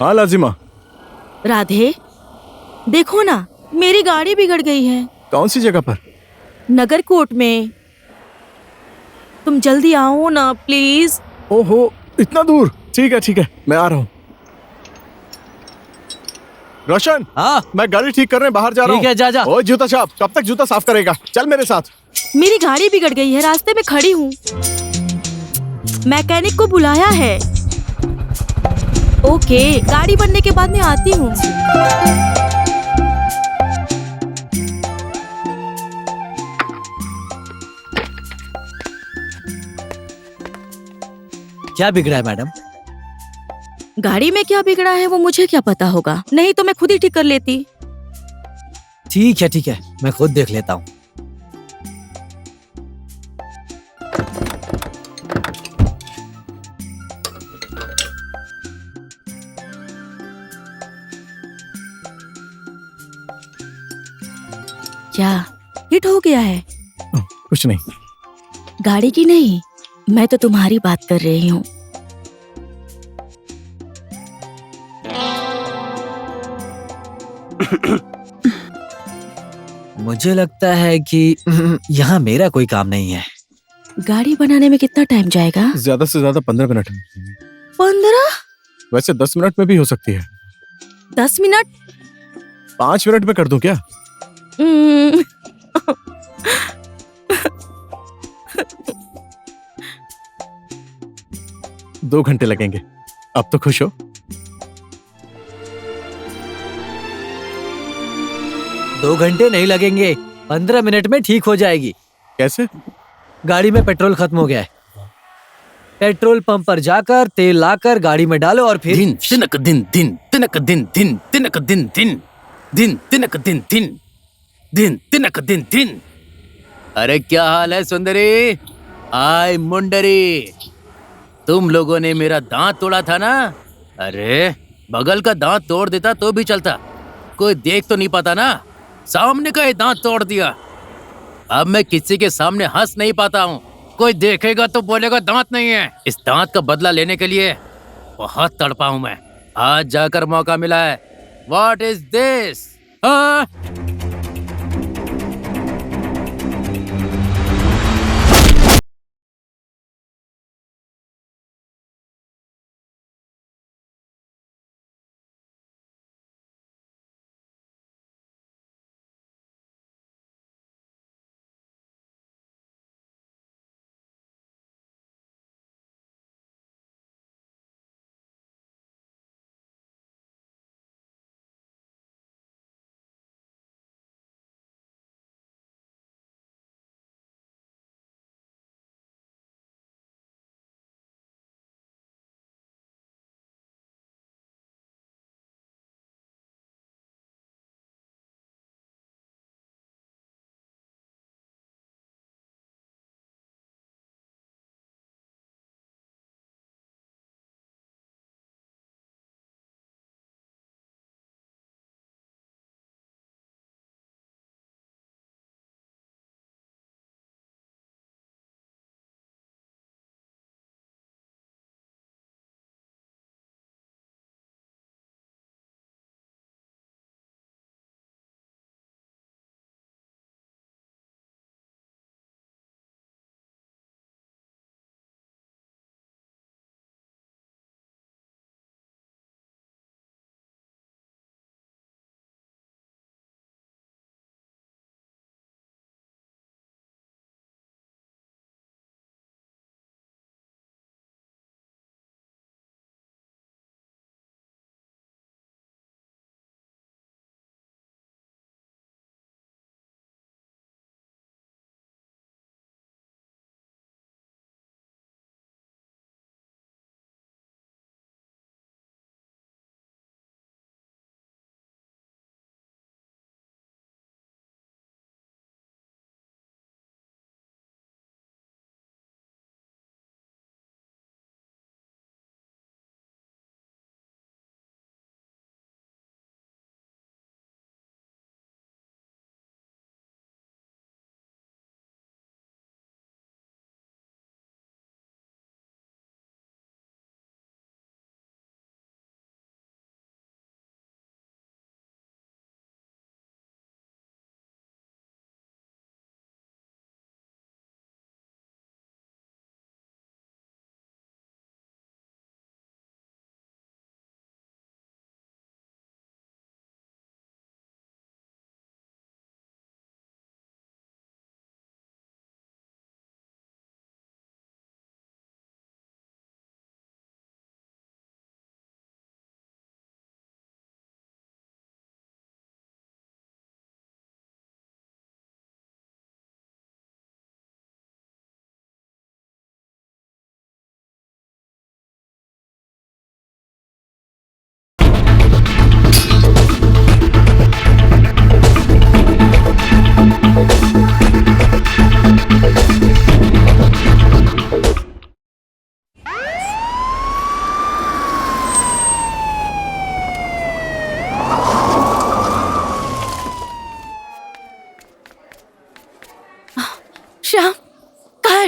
हाँ लाजिमा। राधे, देखो ना, मेरी गाड़ी बिगड़ गई है। कौन सी जगह पर? नगरकोट में। तुम जल्दी आओ ना प्लीज। ओहो, इतना दूर? ठीक है, मैं आ रहा हूँ। रोशन, हाँ, मैं गाड़ी ठीक करने बाहर जा रहा हूँ। ठीक है, जा। ओए जूता छाप, कब तक जूता साफ करेगा? चल मेरे साथ। मेरी गाड़ी बिगड़ गई है, रास्ते में खड़ी हूँ। मैकेनिक को बुलाया है। ओके, गाड़ी बनने के बाद मैं आती हूँ। क्या बिगड़ा है मैडम? गाड़ी में क्या बिगड़ा है वो मुझे क्या पता होगा, नहीं तो मैं खुद ही ठीक कर लेती। ठीक है, मैं खुद देख लेता हूँ। क्या हिट हो गया है? कुछ नहीं। गाड़ी की नहीं, मैं तो तुम्हारी बात कर रही हूँ। मुझे लगता है कि यहाँ मेरा कोई काम नहीं है। गाड़ी बनाने में कितना टाइम जाएगा? ज्यादा से ज्यादा 15 मिनट। 15? वैसे 10 मिनट में भी हो सकती है। 10 मिनट? 5 मिनट में कर दूं क्या? हम्म, 2 घंटे लगेंगे। अब तो खुश हो? 2 घंटे नहीं लगेंगे, 15 मिनट में ठीक हो जाएगी। कैसे? गाड़ी में पेट्रोल खत्म हो गया है। पेट्रोल पंप पर जाकर तेल लाकर गाड़ी में डालो और फिर दिन तिनक दिन दिन तिनक दिन दिन तिनक दिन दिन दिन तिनक दिन दिन दिन तिनक दिन दिन। अरे क्या हाल है सुंदरी? आय मुंडरी, तुम लोगों ने मेरा दांत तोड़ा था ना? अरे बगल का दांत तोड़ देता तो भी चलता, कोई देख तो नहीं पाता ना। सामने का ही दांत तोड़ दिया। अब मैं किसी के सामने हंस नहीं पाता हूँ, कोई देखेगा तो बोलेगा दांत नहीं है। इस दांत का बदला लेने के लिए बहुत तड़पा हूँ मैं। आज जाकर मौका मिला है। What is this? हाँ?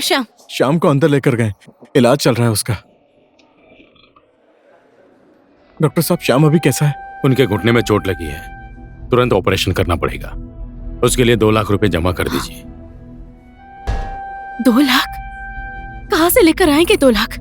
श्याम? शाम को अंदर लेकर गए, इलाज चल रहा है उसका। डॉक्टर साहब, श्याम अभी कैसा है? उनके घुटने में चोट लगी है, तुरंत ऑपरेशन करना पड़ेगा। उसके लिए 2 लाख रुपए जमा कर दीजिए। 2 लाख? कहाँ से लेकर आएंगे 2 लाख?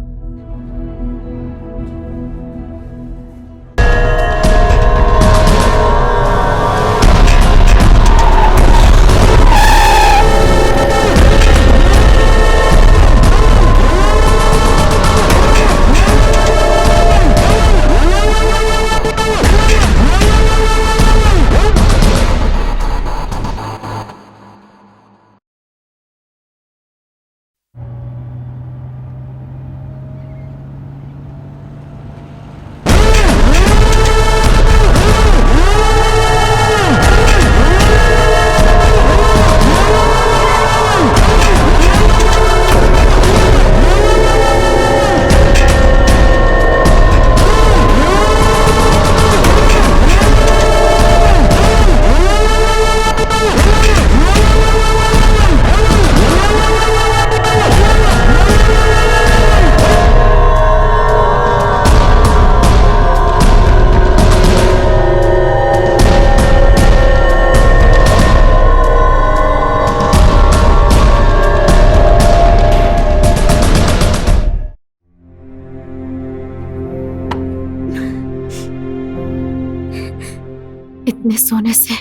इतने सोने से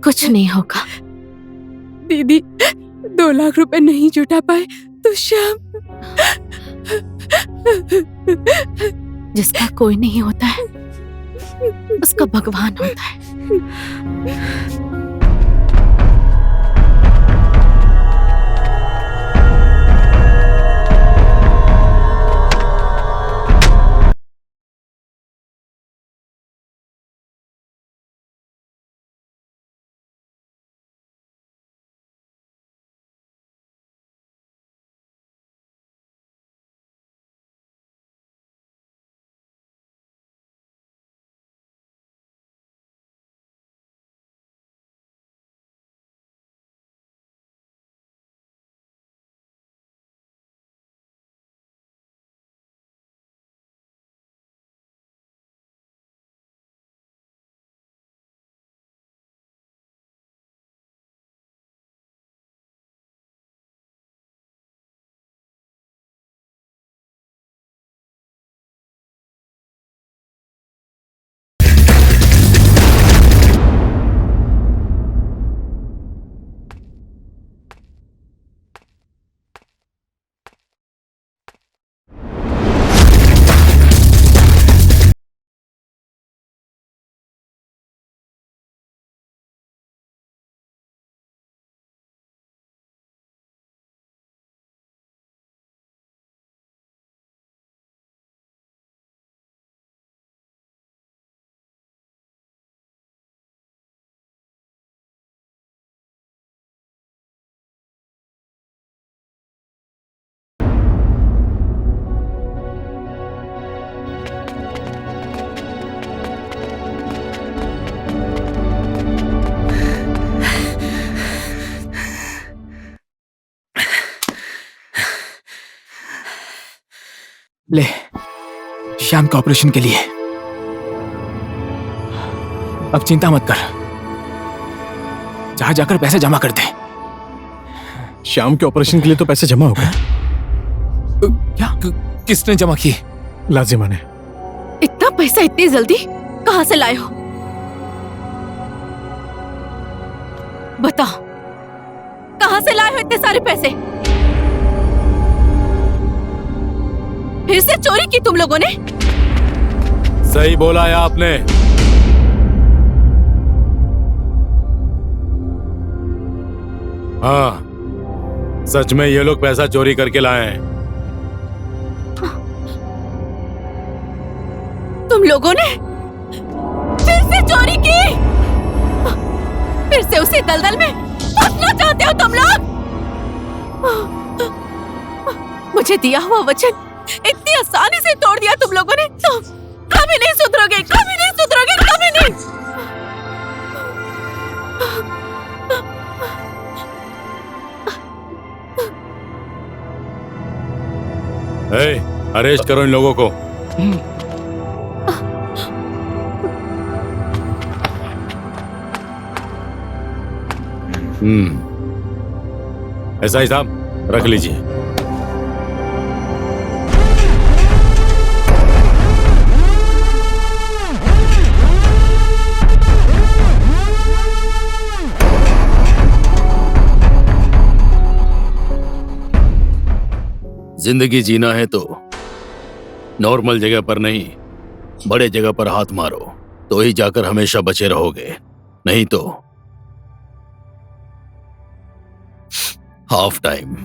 कुछ नहीं होगा। दीदी 2 लाख रुपए नहीं जुटा पाए तो श्याम। जिसका कोई नहीं होता है उसका भगवान होता है। ले, श्याम के ऑपरेशन के लिए। अब चिंता मत कर, जहां जाकर पैसे जमा कर दे। श्याम के ऑपरेशन के लिए तो पैसे जमा हो गए। क्या? किसने जमा किए? लाजिमा ने। इतना पैसा इतनी जल्दी कहां से लाए हो? बताओ, कहां से लाए हो इतने सारे पैसे? फिर से चोरी की तुम लोगों ने? सही बोला है आपने। हाँ, सच में ये लोग पैसा चोरी करके लाए हैं। तुम लोगों ने फिर से चोरी की? फिर से उसी दलदल में फंसना चाहते हो तुम लोग? मुझे दिया हुआ वचन इतनी आसानी से तोड़ दिया तुम लोगों ने। तुम कभी नहीं सुधरोगे, कभी नहीं सुधरोगे, कभी नहीं। अरेस्ट करो इन लोगों को। एसआई साहब रख लीजिए। जिंदगी जीना है तो नॉर्मल जगह पर नहीं, बड़े जगह पर हाथ मारो तो ही जाकर हमेशा बचे रहोगे, नहीं तो हाफ टाइम।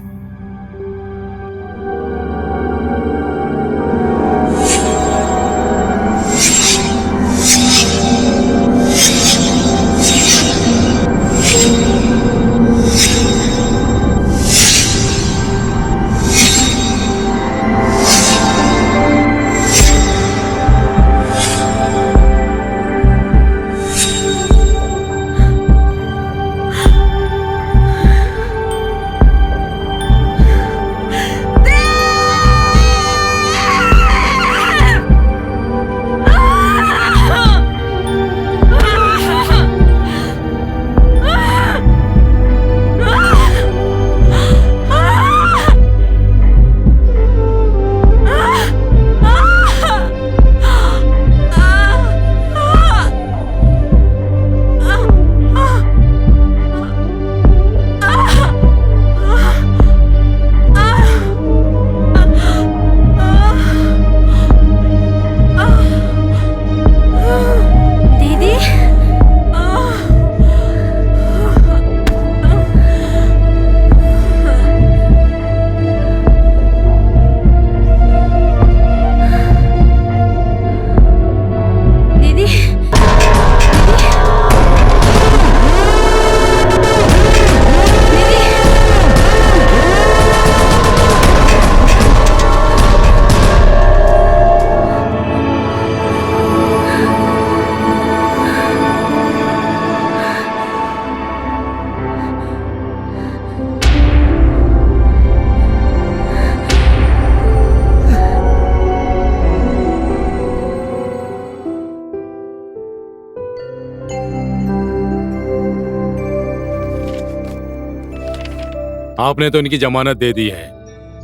आपने तो इनकी जमानत दे दी है,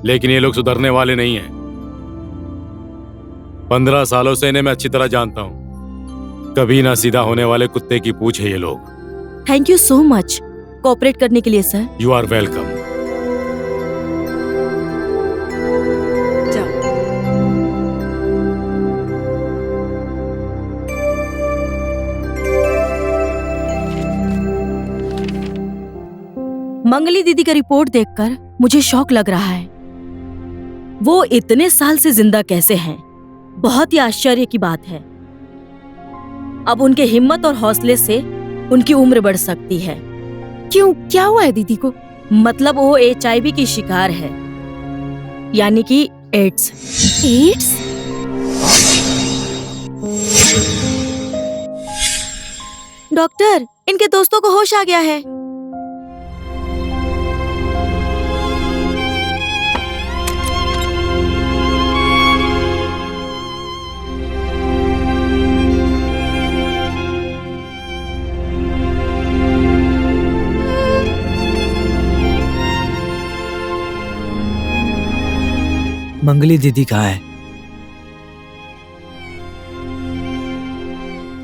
लेकिन ये लोग सुधरने वाले नहीं हैं। 15 सालों से इन्हें मैं अच्छी तरह जानता हूँ। कभी ना सीधा होने वाले कुत्ते की पूंछ है ये लोग। Thank you so much cooperate करने के लिए सर। You are welcome. मंगली दीदी का रिपोर्ट देखकर मुझे शौक लग रहा है। वो इतने साल से जिंदा कैसे हैं? बहुत ही आश्चर्य की बात है। अब उनके हिम्मत और हौसले से उनकी उम्र बढ़ सकती है। क्यों, क्या हुआ है दीदी को? मतलब वो HIV की शिकार है, यानी कि एड्स। एड्स? डॉक्टर, इनके दोस्तों को होश आ गया है। मंगली दीदी कहाँ है?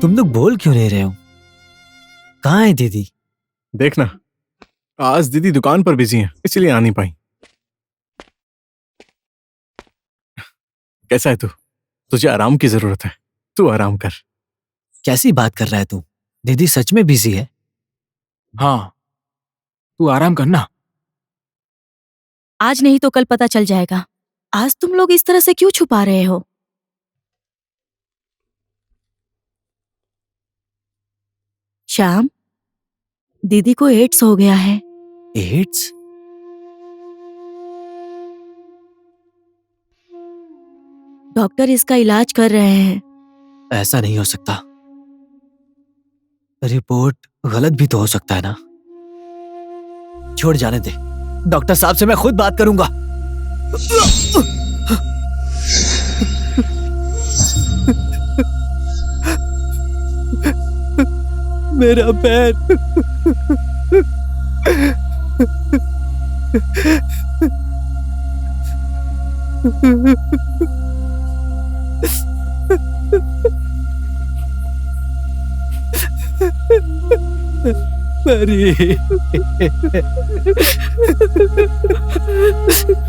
तुम लोग बोल क्यों नहीं रहे हो? कहाँ है दीदी? देखना, आज दीदी दुकान पर बिजी हैं, इसलिए आ नहीं पाई। कैसा है तू? तुझे आराम की जरूरत है, तू आराम कर। कैसी बात कर रहा है तू? दीदी सच में बिजी है? हाँ, तू आराम करना। आज नहीं तो कल पता चल जाएगा। आज तुम लोग इस तरह से क्यों छुपा रहे हो? श्याम, दीदी को एड्स हो गया है। एड्स? डॉक्टर इसका इलाज कर रहे हैं। ऐसा नहीं हो सकता। रिपोर्ट गलत भी तो हो सकता है ना। छोड़ जाने दे, डॉक्टर साहब से मैं खुद बात करूंगा। मेरा पैर। परी,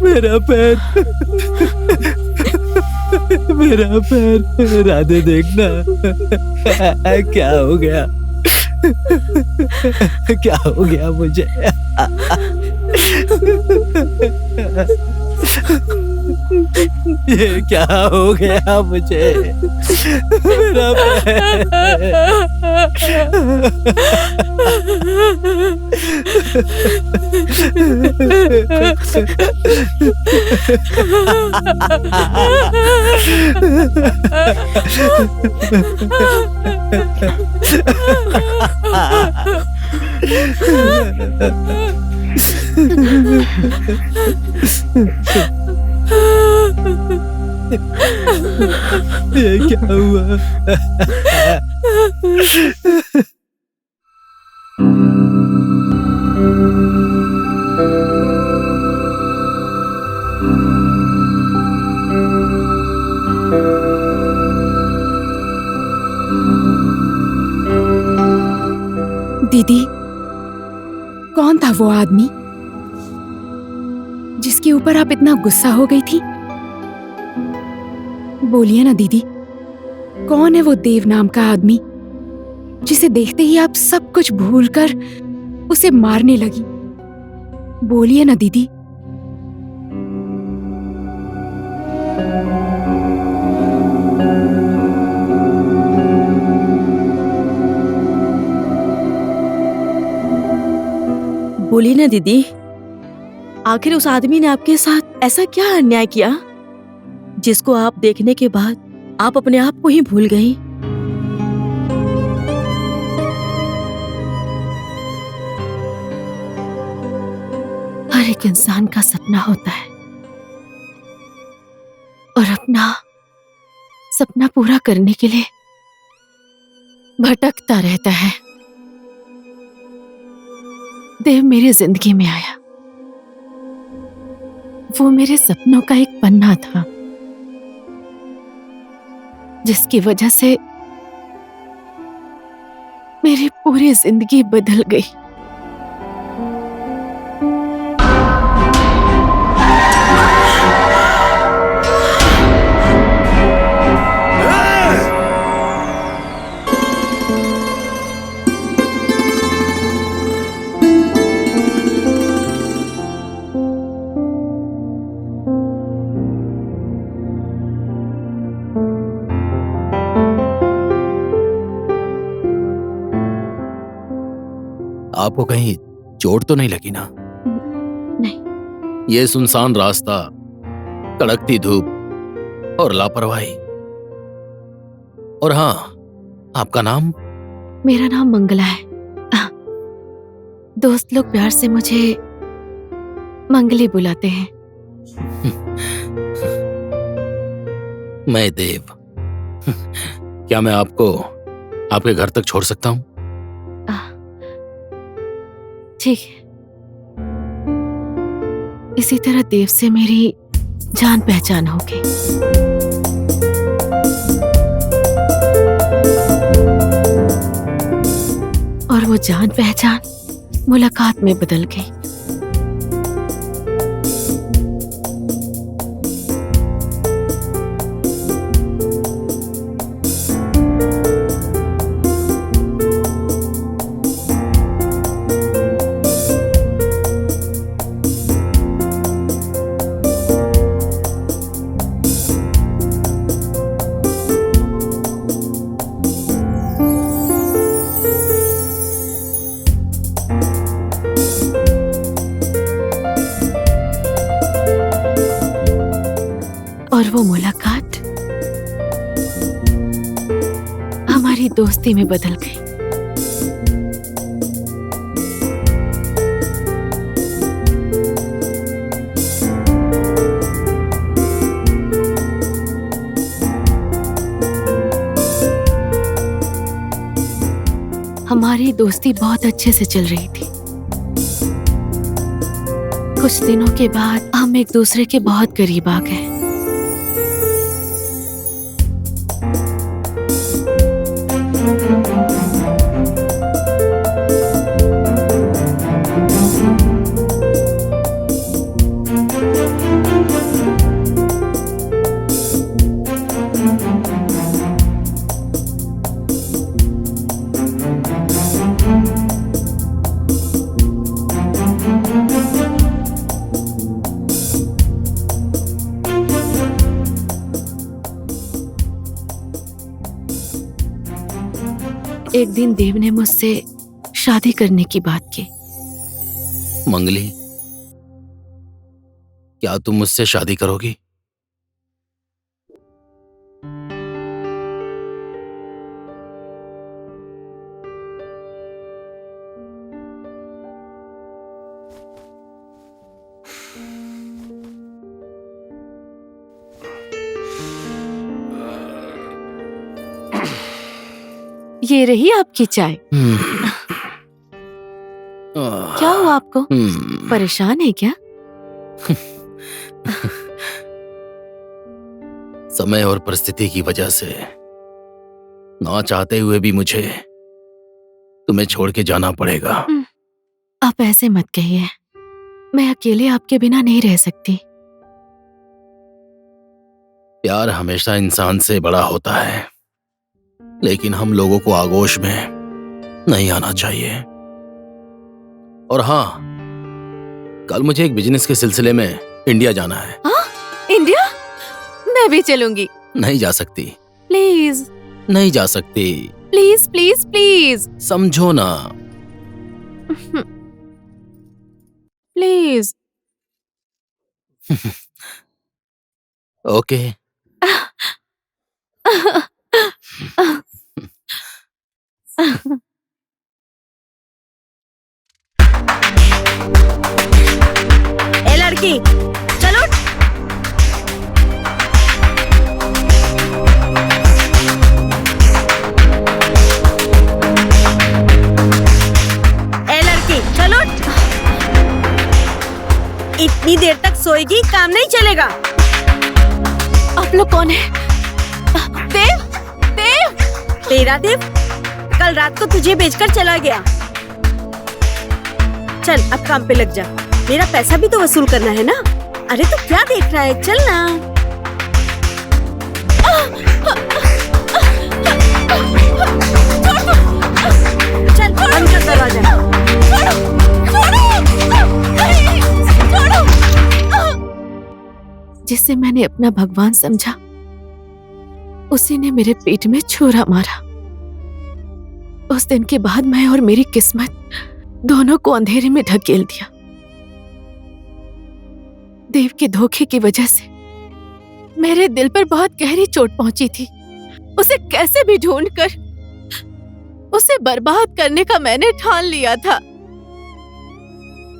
मेरा पैर, मेरा पैर। राधे देखना, क्या हो गया, क्या हो गया मुझे? ये क्या हो गया मुझे? मेरा ये क्या हुआ? दीदी, कौन था वो आदमी जिसके ऊपर आप इतना गुस्सा हो गई थी? बोलिए ना दीदी, कौन है वो देव नाम का आदमी जिसे देखते ही आप सब कुछ भूलकर उसे मारने लगी? बोलिए ना दीदी। बोली ना दीदी, आखिर उस आदमी ने आपके साथ ऐसा क्या अन्याय किया जिसको आप देखने के बाद आप अपने आप को ही भूल गई? हर एक इंसान का सपना होता है और अपना सपना पूरा करने के लिए भटकता रहता है। देव मेरी जिंदगी में आया, वो मेरे सपनों का एक पन्ना था जिसकी वजह से मेरी पूरी जिंदगी बदल गई। आपको कहीं चोट तो नहीं लगी ना? नहीं। ये सुनसान रास्ता, कड़कती धूप और लापरवाही। और हाँ, आपका नाम? मेरा नाम मंगला है। दोस्त लोग प्यार से मुझे मंगली बुलाते हैं। मैं देव। क्या मैं आपको आपके घर तक छोड़ सकता हूँ? ठीक है। इसी तरह देव से मेरी जान पहचान होगी। और वो जान पहचान मुलाकात में बदल गई। और वो मुलाकात हमारी दोस्ती में बदल गई। हमारी हमारी दोस्ती बहुत अच्छे से चल रही थी। कुछ दिनों के बाद हम एक दूसरे के बहुत करीब आ गए। एक दिन देव ने मुझसे शादी करने की बात की। मंगली, क्या तुम मुझसे शादी करोगी? ये रही आपकी चाय। क्या हुआ आपको? परेशान है क्या? समय और परिस्थिति की वजह से ना चाहते हुए भी मुझे तुम्हें छोड़ के जाना पड़ेगा। आप ऐसे मत कहिए, मैं अकेले आपके बिना नहीं रह सकती। प्यार हमेशा इंसान से बड़ा होता है, लेकिन हम लोगों को आगोश में नहीं आना चाहिए। और हाँ, कल मुझे एक बिजनेस के सिलसिले में इंडिया जाना है। हाँ? इंडिया? मैं भी चलूंगी। नहीं जा सकती। प्लीज। नहीं जा सकती। Please please please. समझो ना। प्लीज। ओके। ए लड़की, चलो। ए लड़की, चलो। इतनी देर तक सोएगी, काम नहीं चलेगा। आप लोग कौन है? देव? देव? तेरा देव कल रात को तुझे बेचकर चला गया। चल अब काम पे लग जा, मेरा पैसा भी तो वसूल करना है ना। अरे तो क्या देख रहा है, चल ना। चल बंद कर दरवाजा। जिसे मैंने अपना भगवान समझा, उसी ने मेरे पेट में छुरा मारा। उस दिन के बाद मैं और मेरी किस्मत दोनों को अंधेरे में ढकेल दिया। देव के धोखे की वजह से मेरे दिल पर बहुत गहरी चोट पहुंची थी। उसे कैसे भी ढूंढकर उसे बर्बाद करने का मैंने ठान लिया था।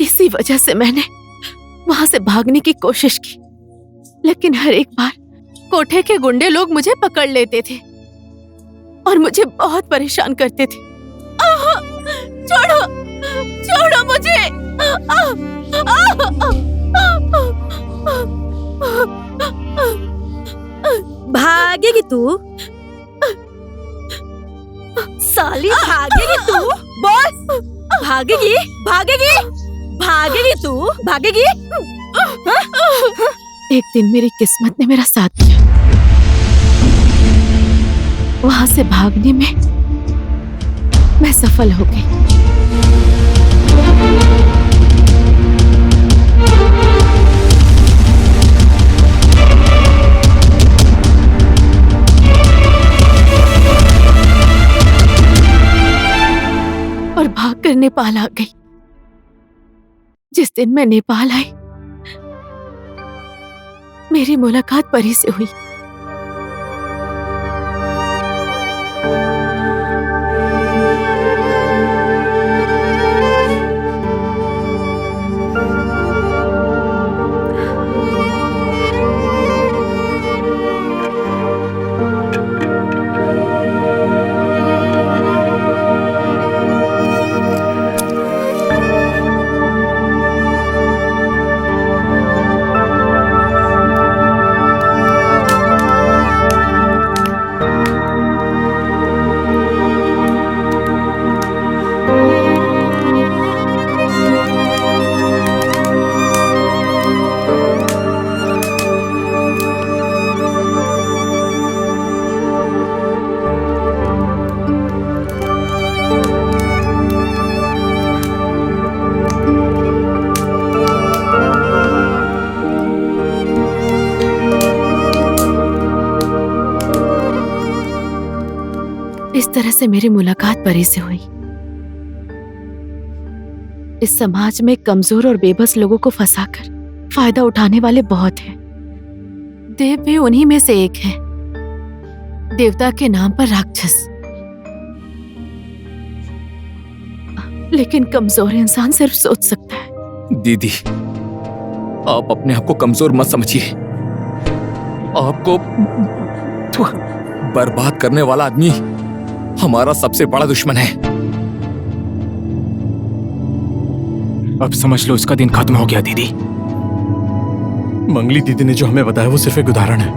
इसी वजह से मैंने वहां से भागने की कोशिश की, लेकिन हर एक बार कोठे के गुंडे लोग मुझे पकड़ लेते थे और मुझे बहुत परेशान करते थे। छोड़ो, छोड़ो मुझे। भागेगी तू? साली भागेगी तू? बोल, भागेगी? भागेगी? भागेगी तू? भागेगी? एक दिन मेरी किस्मत ने मेरा साथ दिया। वहां से भागने में मैं सफल हो गई। और भागकर नेपाल आ गई। जिस दिन मैं नेपाल आई, मेरी मुलाकात परी से हुई। तरह से मेरी मुलाकात परी से हुई। इस समाज में कमजोर और बेबस लोगों को फंसाकर फायदा उठाने वाले बहुत हैं। देव भी उन्हीं में से एक है, देवता के नाम पर राक्षस। लेकिन कमजोर इंसान सिर्फ सोच सकता है। दीदी, आप अपने आप को कमजोर मत समझिए। आपको बर्बाद करने वाला आदमी हमारा सबसे बड़ा दुश्मन है। अब समझ लो उसका दिन खत्म हो गया दीदी। मंगली दीदी ने जो हमें बताया वो सिर्फ एक उदाहरण है।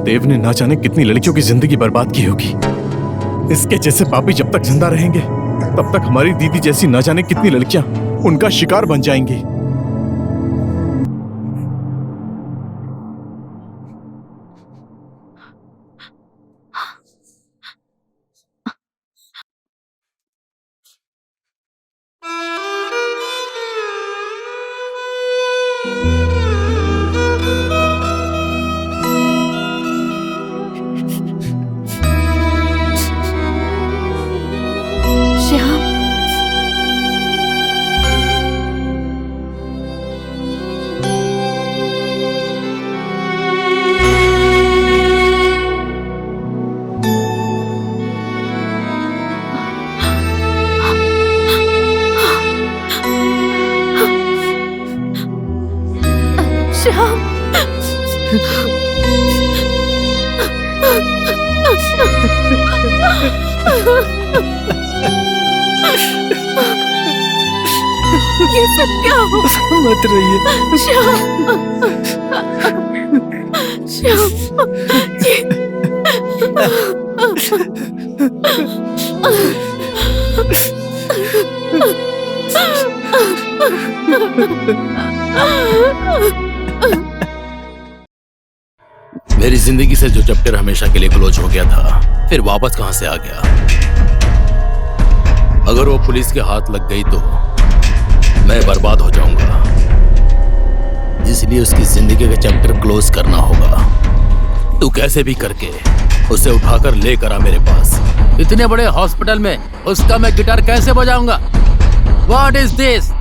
देव ने ना जाने कितनी लड़कियों की जिंदगी बर्बाद की होगी। इसके जैसे पापी जब तक जिंदा रहेंगे तब तक हमारी दीदी जैसी ना जाने कितनी लड़कियां उनका शिकार बन जाएंगी। ये सब क्या हो? मत रोइए। मेरी जिंदगी से जो चैप्टर हमेशा के लिए क्लोज हो गया था, फिर वापस कहां से आ गया? अगर वो पुलिस के हाथ लग गई तो मैं बर्बाद हो जाऊंगा। इसलिए उसकी जिंदगी का चैप्टर क्लोज करना होगा। तू कैसे भी करके उसे उठाकर लेकर आ मेरे पास। इतने बड़े हॉस्पिटल में उसका मैं गिटार कैसे बजाऊंगा? What is this?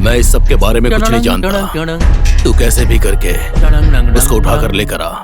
मैं इस सब के बारे में कुछ नहीं जानता। तू कैसे भी करके उसको उठाकर लेकर आ।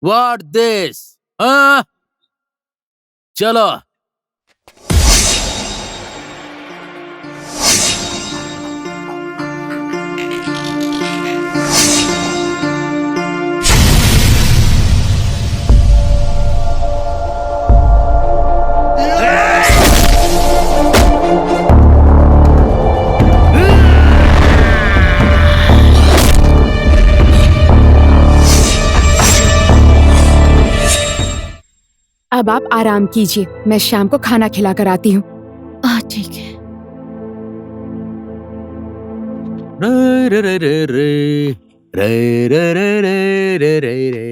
What this? चलो। अब आप आराम कीजिए, मैं शाम को खाना खिला कर आती हूँ। ठीक है। रे रे रे रे रे रे रे रे रे रे।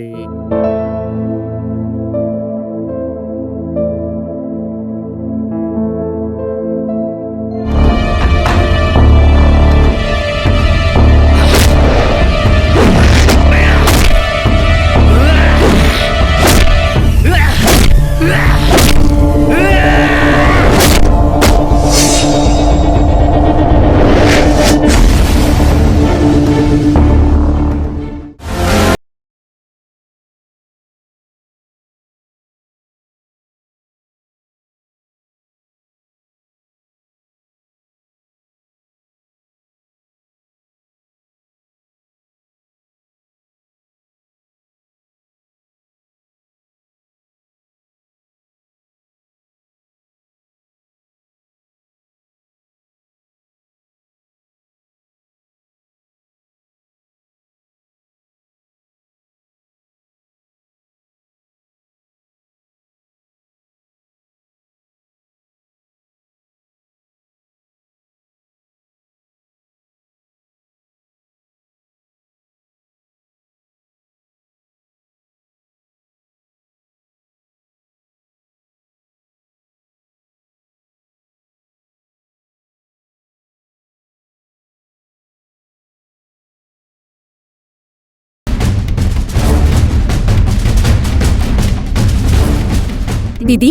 दीदी,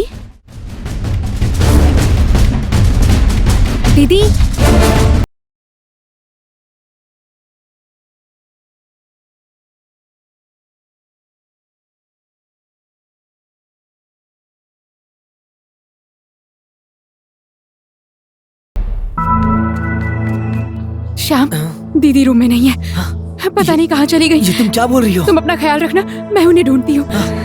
दीदी, श्याम, दीदी रूम में नहीं है। पता नहीं कहाँ चली गई। ये तुम क्या बोल रही हो? तुम अपना ख्याल रखना, मैं उन्हें ढूंढती हूँ।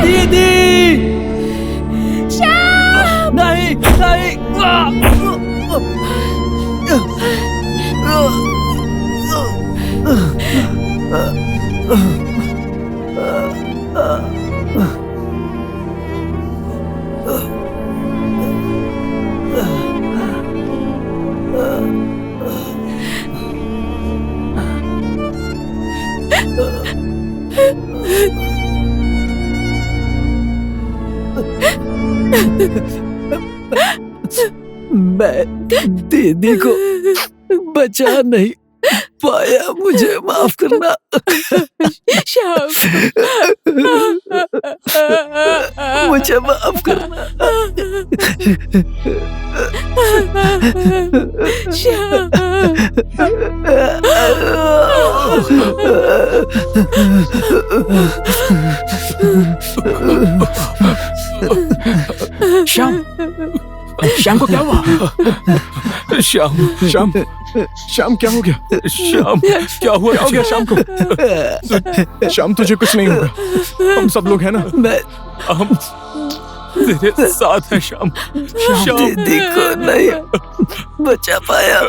दीदी! नहीं, नहीं! मैं दीदी को बचा नहीं पाया, मुझे माफ करना। श्याम, मुझे माफ करना। श्याम, श्याम, श्याम को क्या हुआ? श्याम, श्याम, श्याम क्या हो गया? श्याम क्या हुआ? क्या हो गया श्याम को? श्याम तुझे कुछ नहीं होगा, हम सब लोग हैं ना। हम तेरे साथ हैं श्याम। श्याम दीदी को नहीं बचा पाया।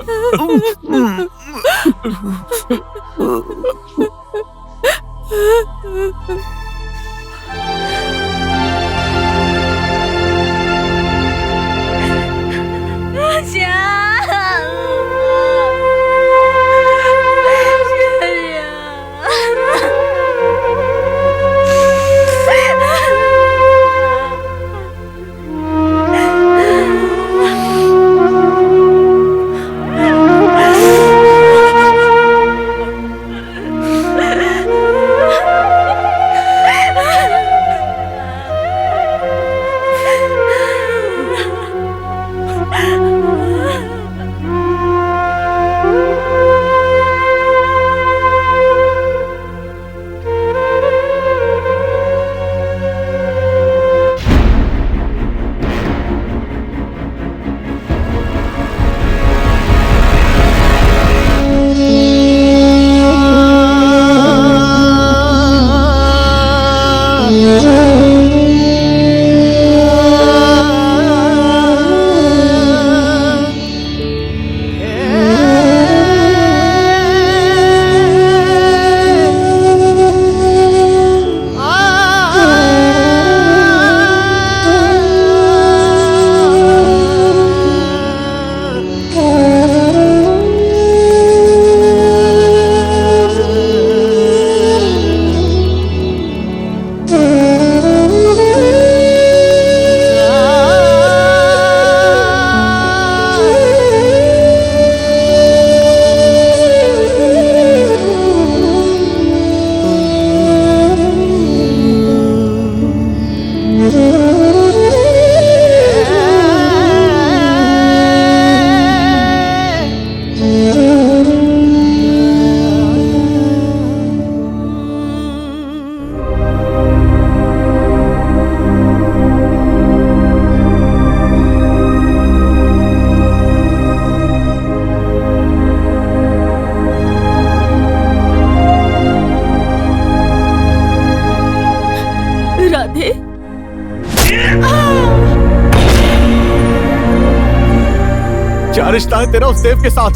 रिश्ता है तेरा उस देव के साथ?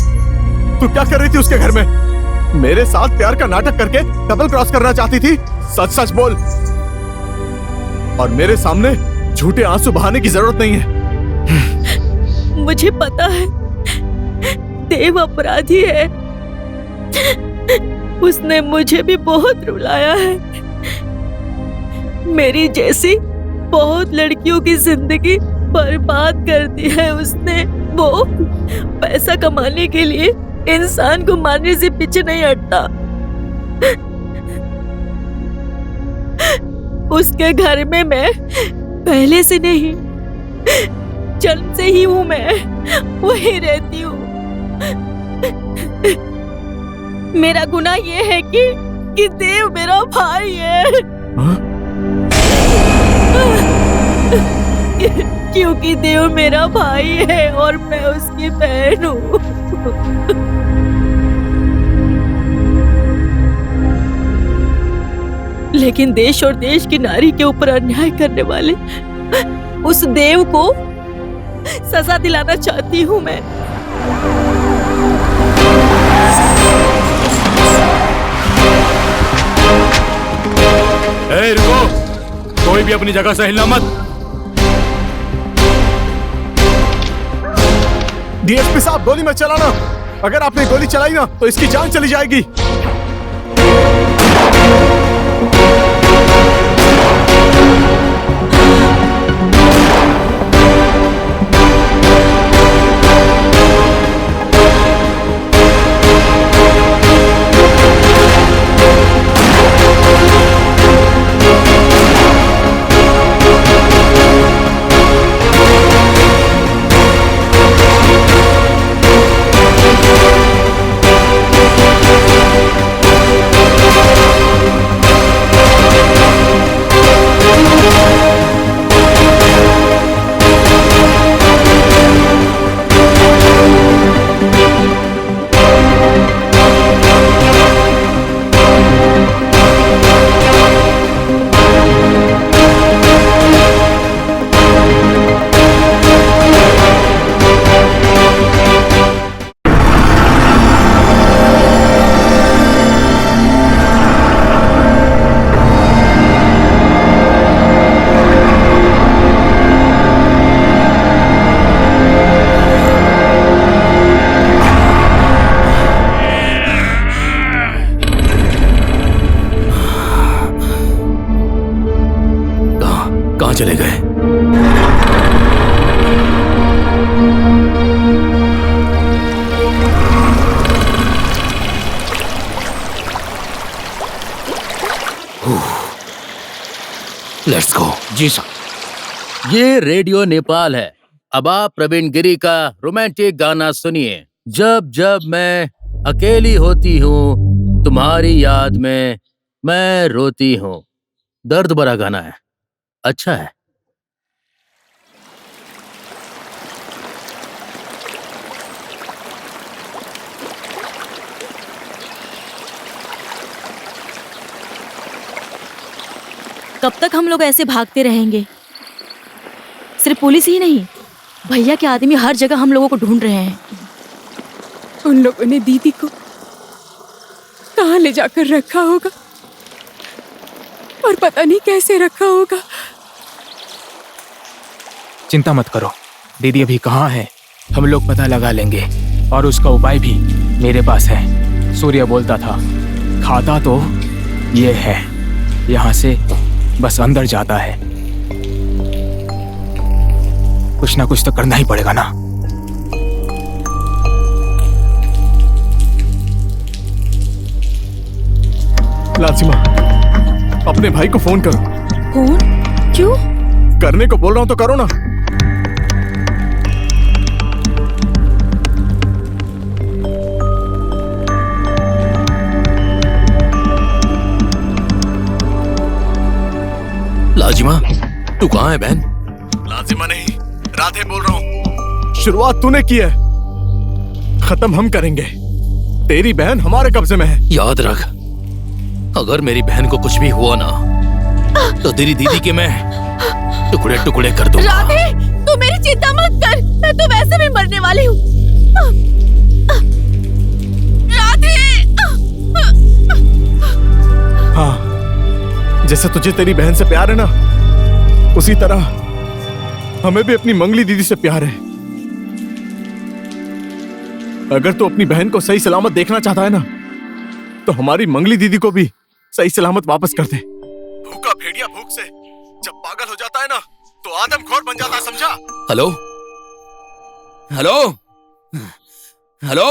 तू क्या कर रही थी उसके घर में? मेरे साथ प्यार का नाटक करके डबल क्रॉस करना चाहती थी? सच सच बोल। और मेरे सामने झूठे आंसू बहाने की जरूरत नहीं है। मुझे पता है देव अपराधी है। उसने मुझे भी बहुत रुलाया है। मेरी जैसी बहुत लड़कियों की जिंदगी बर्बाद कर दी है उसने। वो पैसा कमाने के लिए इंसान को मारने से पीछे नहीं हटता। उसके घर में मैं पहले से नहीं, जन्म से ही हूं। मैं वहीं रहती हूँ। मेरा गुनाह ये है कि देव मेरा भाई है। क्योंकि देव मेरा भाई है और मैं उसकी बहन हूँ। लेकिन देश और देश की नारी के ऊपर अन्याय करने वाले उस देव को सजा दिलाना चाहती हूँ मैं। ए, रुको! कोई भी अपनी जगह से हिलना मत। डीएसपी साहब, गोली मत चलाना। अगर आपने गोली चलाई ना तो इसकी जान चली जाएगी। चले गए? Let's go. जी सर। ये रेडियो नेपाल है। अब आप प्रवीण गिरी का रोमांटिक गाना सुनिए। जब जब मैं अकेली होती हूँ तुम्हारी याद में मैं रोती हूँ। दर्द भरा गाना है, अच्छा है। कब तक हम लोग ऐसे भागते रहेंगे? सिर्फ पुलिस ही नहीं, भैया के आदमी हर जगह हम लोगों को ढूंढ रहे हैं। उन लोगों ने दीदी को कहाँ ले जाकर रखा होगा और पता नहीं कैसे रखा होगा। चिंता मत करो, दीदी अभी कहाँ है हम लोग पता लगा लेंगे और उसका उपाय भी मेरे पास है। सूर्य बोलता था खाता तो ये है, यहाँ से बस अंदर जाता है। कुछ ना कुछ तो करना ही पड़ेगा ना। लाजिमा, अपने भाई को फोन करो। फोन? क्यों? करने को बोल रहा हूं तो करो ना। लाजिमा, तू कहाँ है बहन? लाजिमा नहीं, राधे बोल रहा हूँ। शुरुआत तूने की है, खत्म हम करेंगे। तेरी बहन हमारे कब्जे में है। याद रख, अगर मेरी बहन को कुछ भी हुआ ना तो तेरी दीदी के मैं टुकड़े टुकड़े कर दूंगा। राधे, तू मेरी चिंता मत कर, मैं तो वैसे भी मरने वाली हूँ। हाँ, जैसे तुझे तेरी बहन से प्यार है ना, उसी तरह हमें भी अपनी मंगली दीदी से प्यार है। अगर तू अपनी बहन को सही सलामत देखना चाहता है ना, तो हमारी मंगली दीदी को भी सही सलामत वापस कर दे। भूखा भेड़िया भूख से जब पागल हो जाता है ना, तो आदमखोर बन जाता है, समझा? Hello hello hello.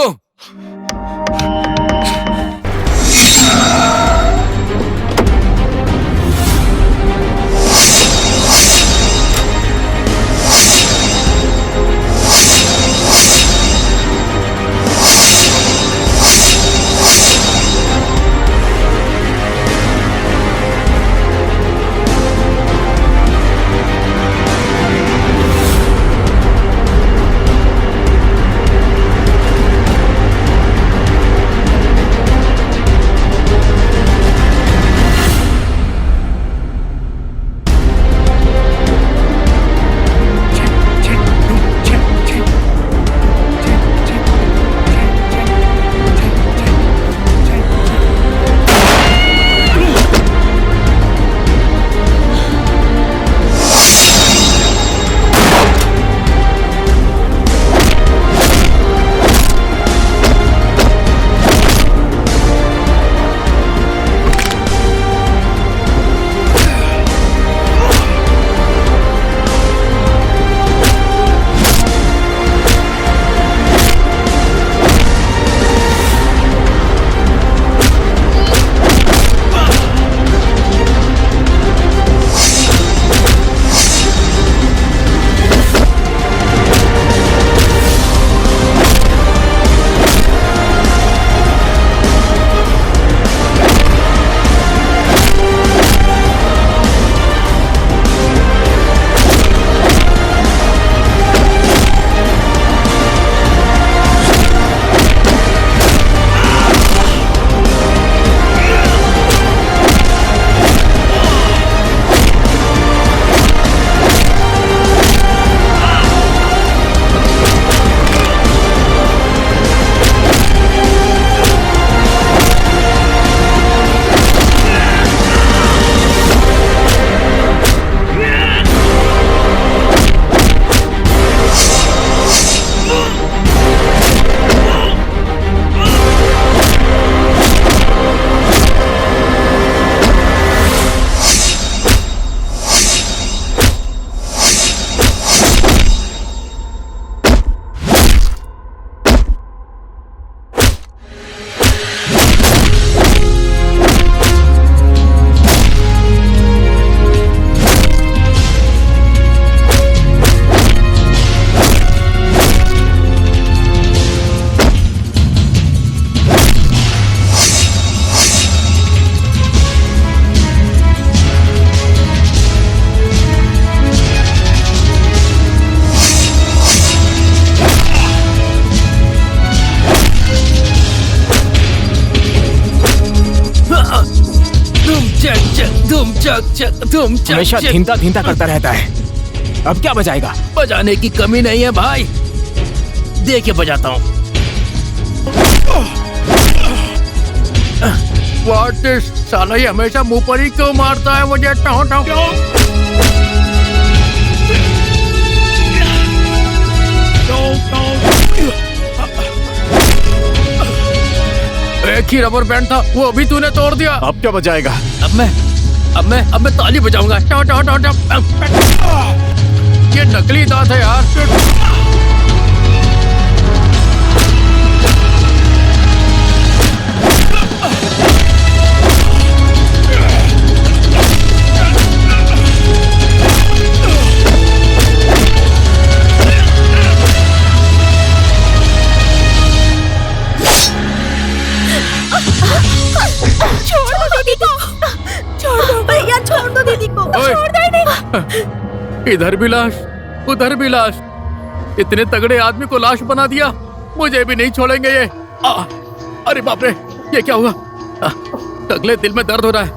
हमेशा धींता धींता करता रहता है। अब क्या बजाएगा? बजाने की कमी नहीं है भाई, देखिए बजाता हूँ। व्हाट इज साला, ये हमेशा मुंह पर ही क्यों मारता है मुझे? टाउ टाउ एक ही रबर बैंड था, वो भी तूने तोड़ दिया। अब क्या बजाएगा? अब मैं ताली बजाऊंगा। टाउ टाउ टाउ टाउ। ये नकली दांत है यार। इधर भी लाश, उधर भी लाश। इतने तगड़े आदमी को लाश बना दिया, मुझे भी नहीं छोड़ेंगे ये। अरे बाप रे, ये क्या हुआ? अगले दिल में दर्द हो रहा है।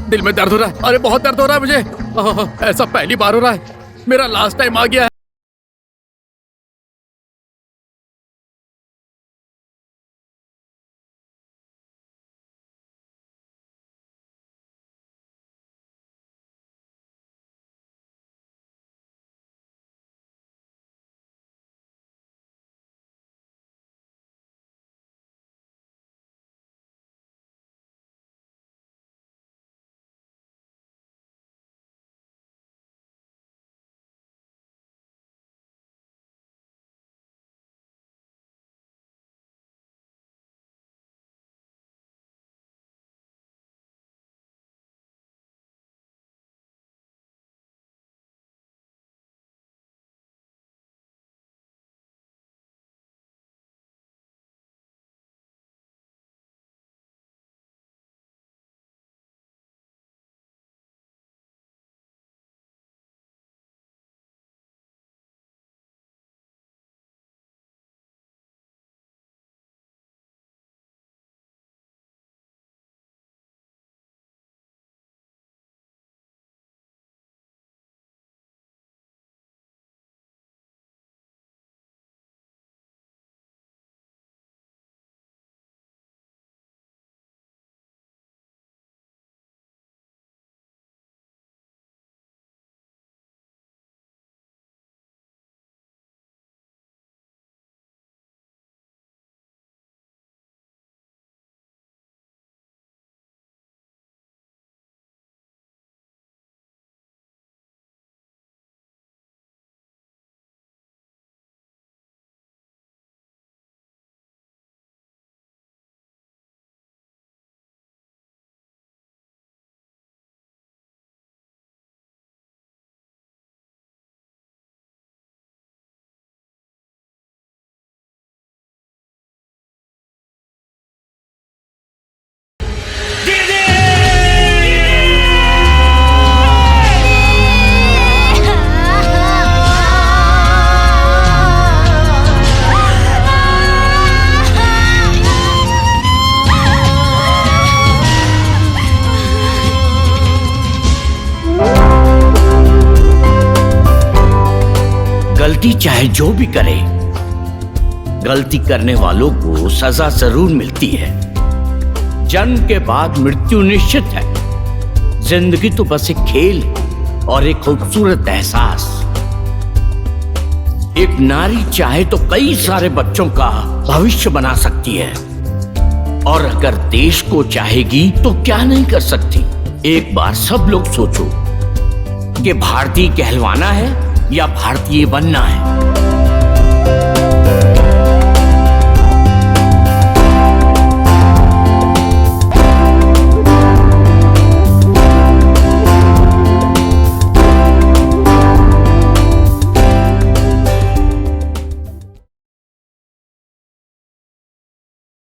दिल में दर्द हो रहा है। अरे बहुत दर्द हो रहा है मुझे। ऐसा पहली बार हो रहा है। मेरा लास्ट टाइम आ गया है। गलती चाहे जो भी करे, गलती करने वालों को सजा जरूर मिलती है। जन्म के बाद मृत्यु निश्चित है। जिंदगी तो बस एक खेल और एक खूबसूरत एहसास। एक नारी चाहे तो कई सारे बच्चों का भविष्य बना सकती है, और अगर देश को चाहेगी तो क्या नहीं कर सकती। एक बार सब लोग सोचो कि भारतीय कहलवाना है या भारतीय बनना है।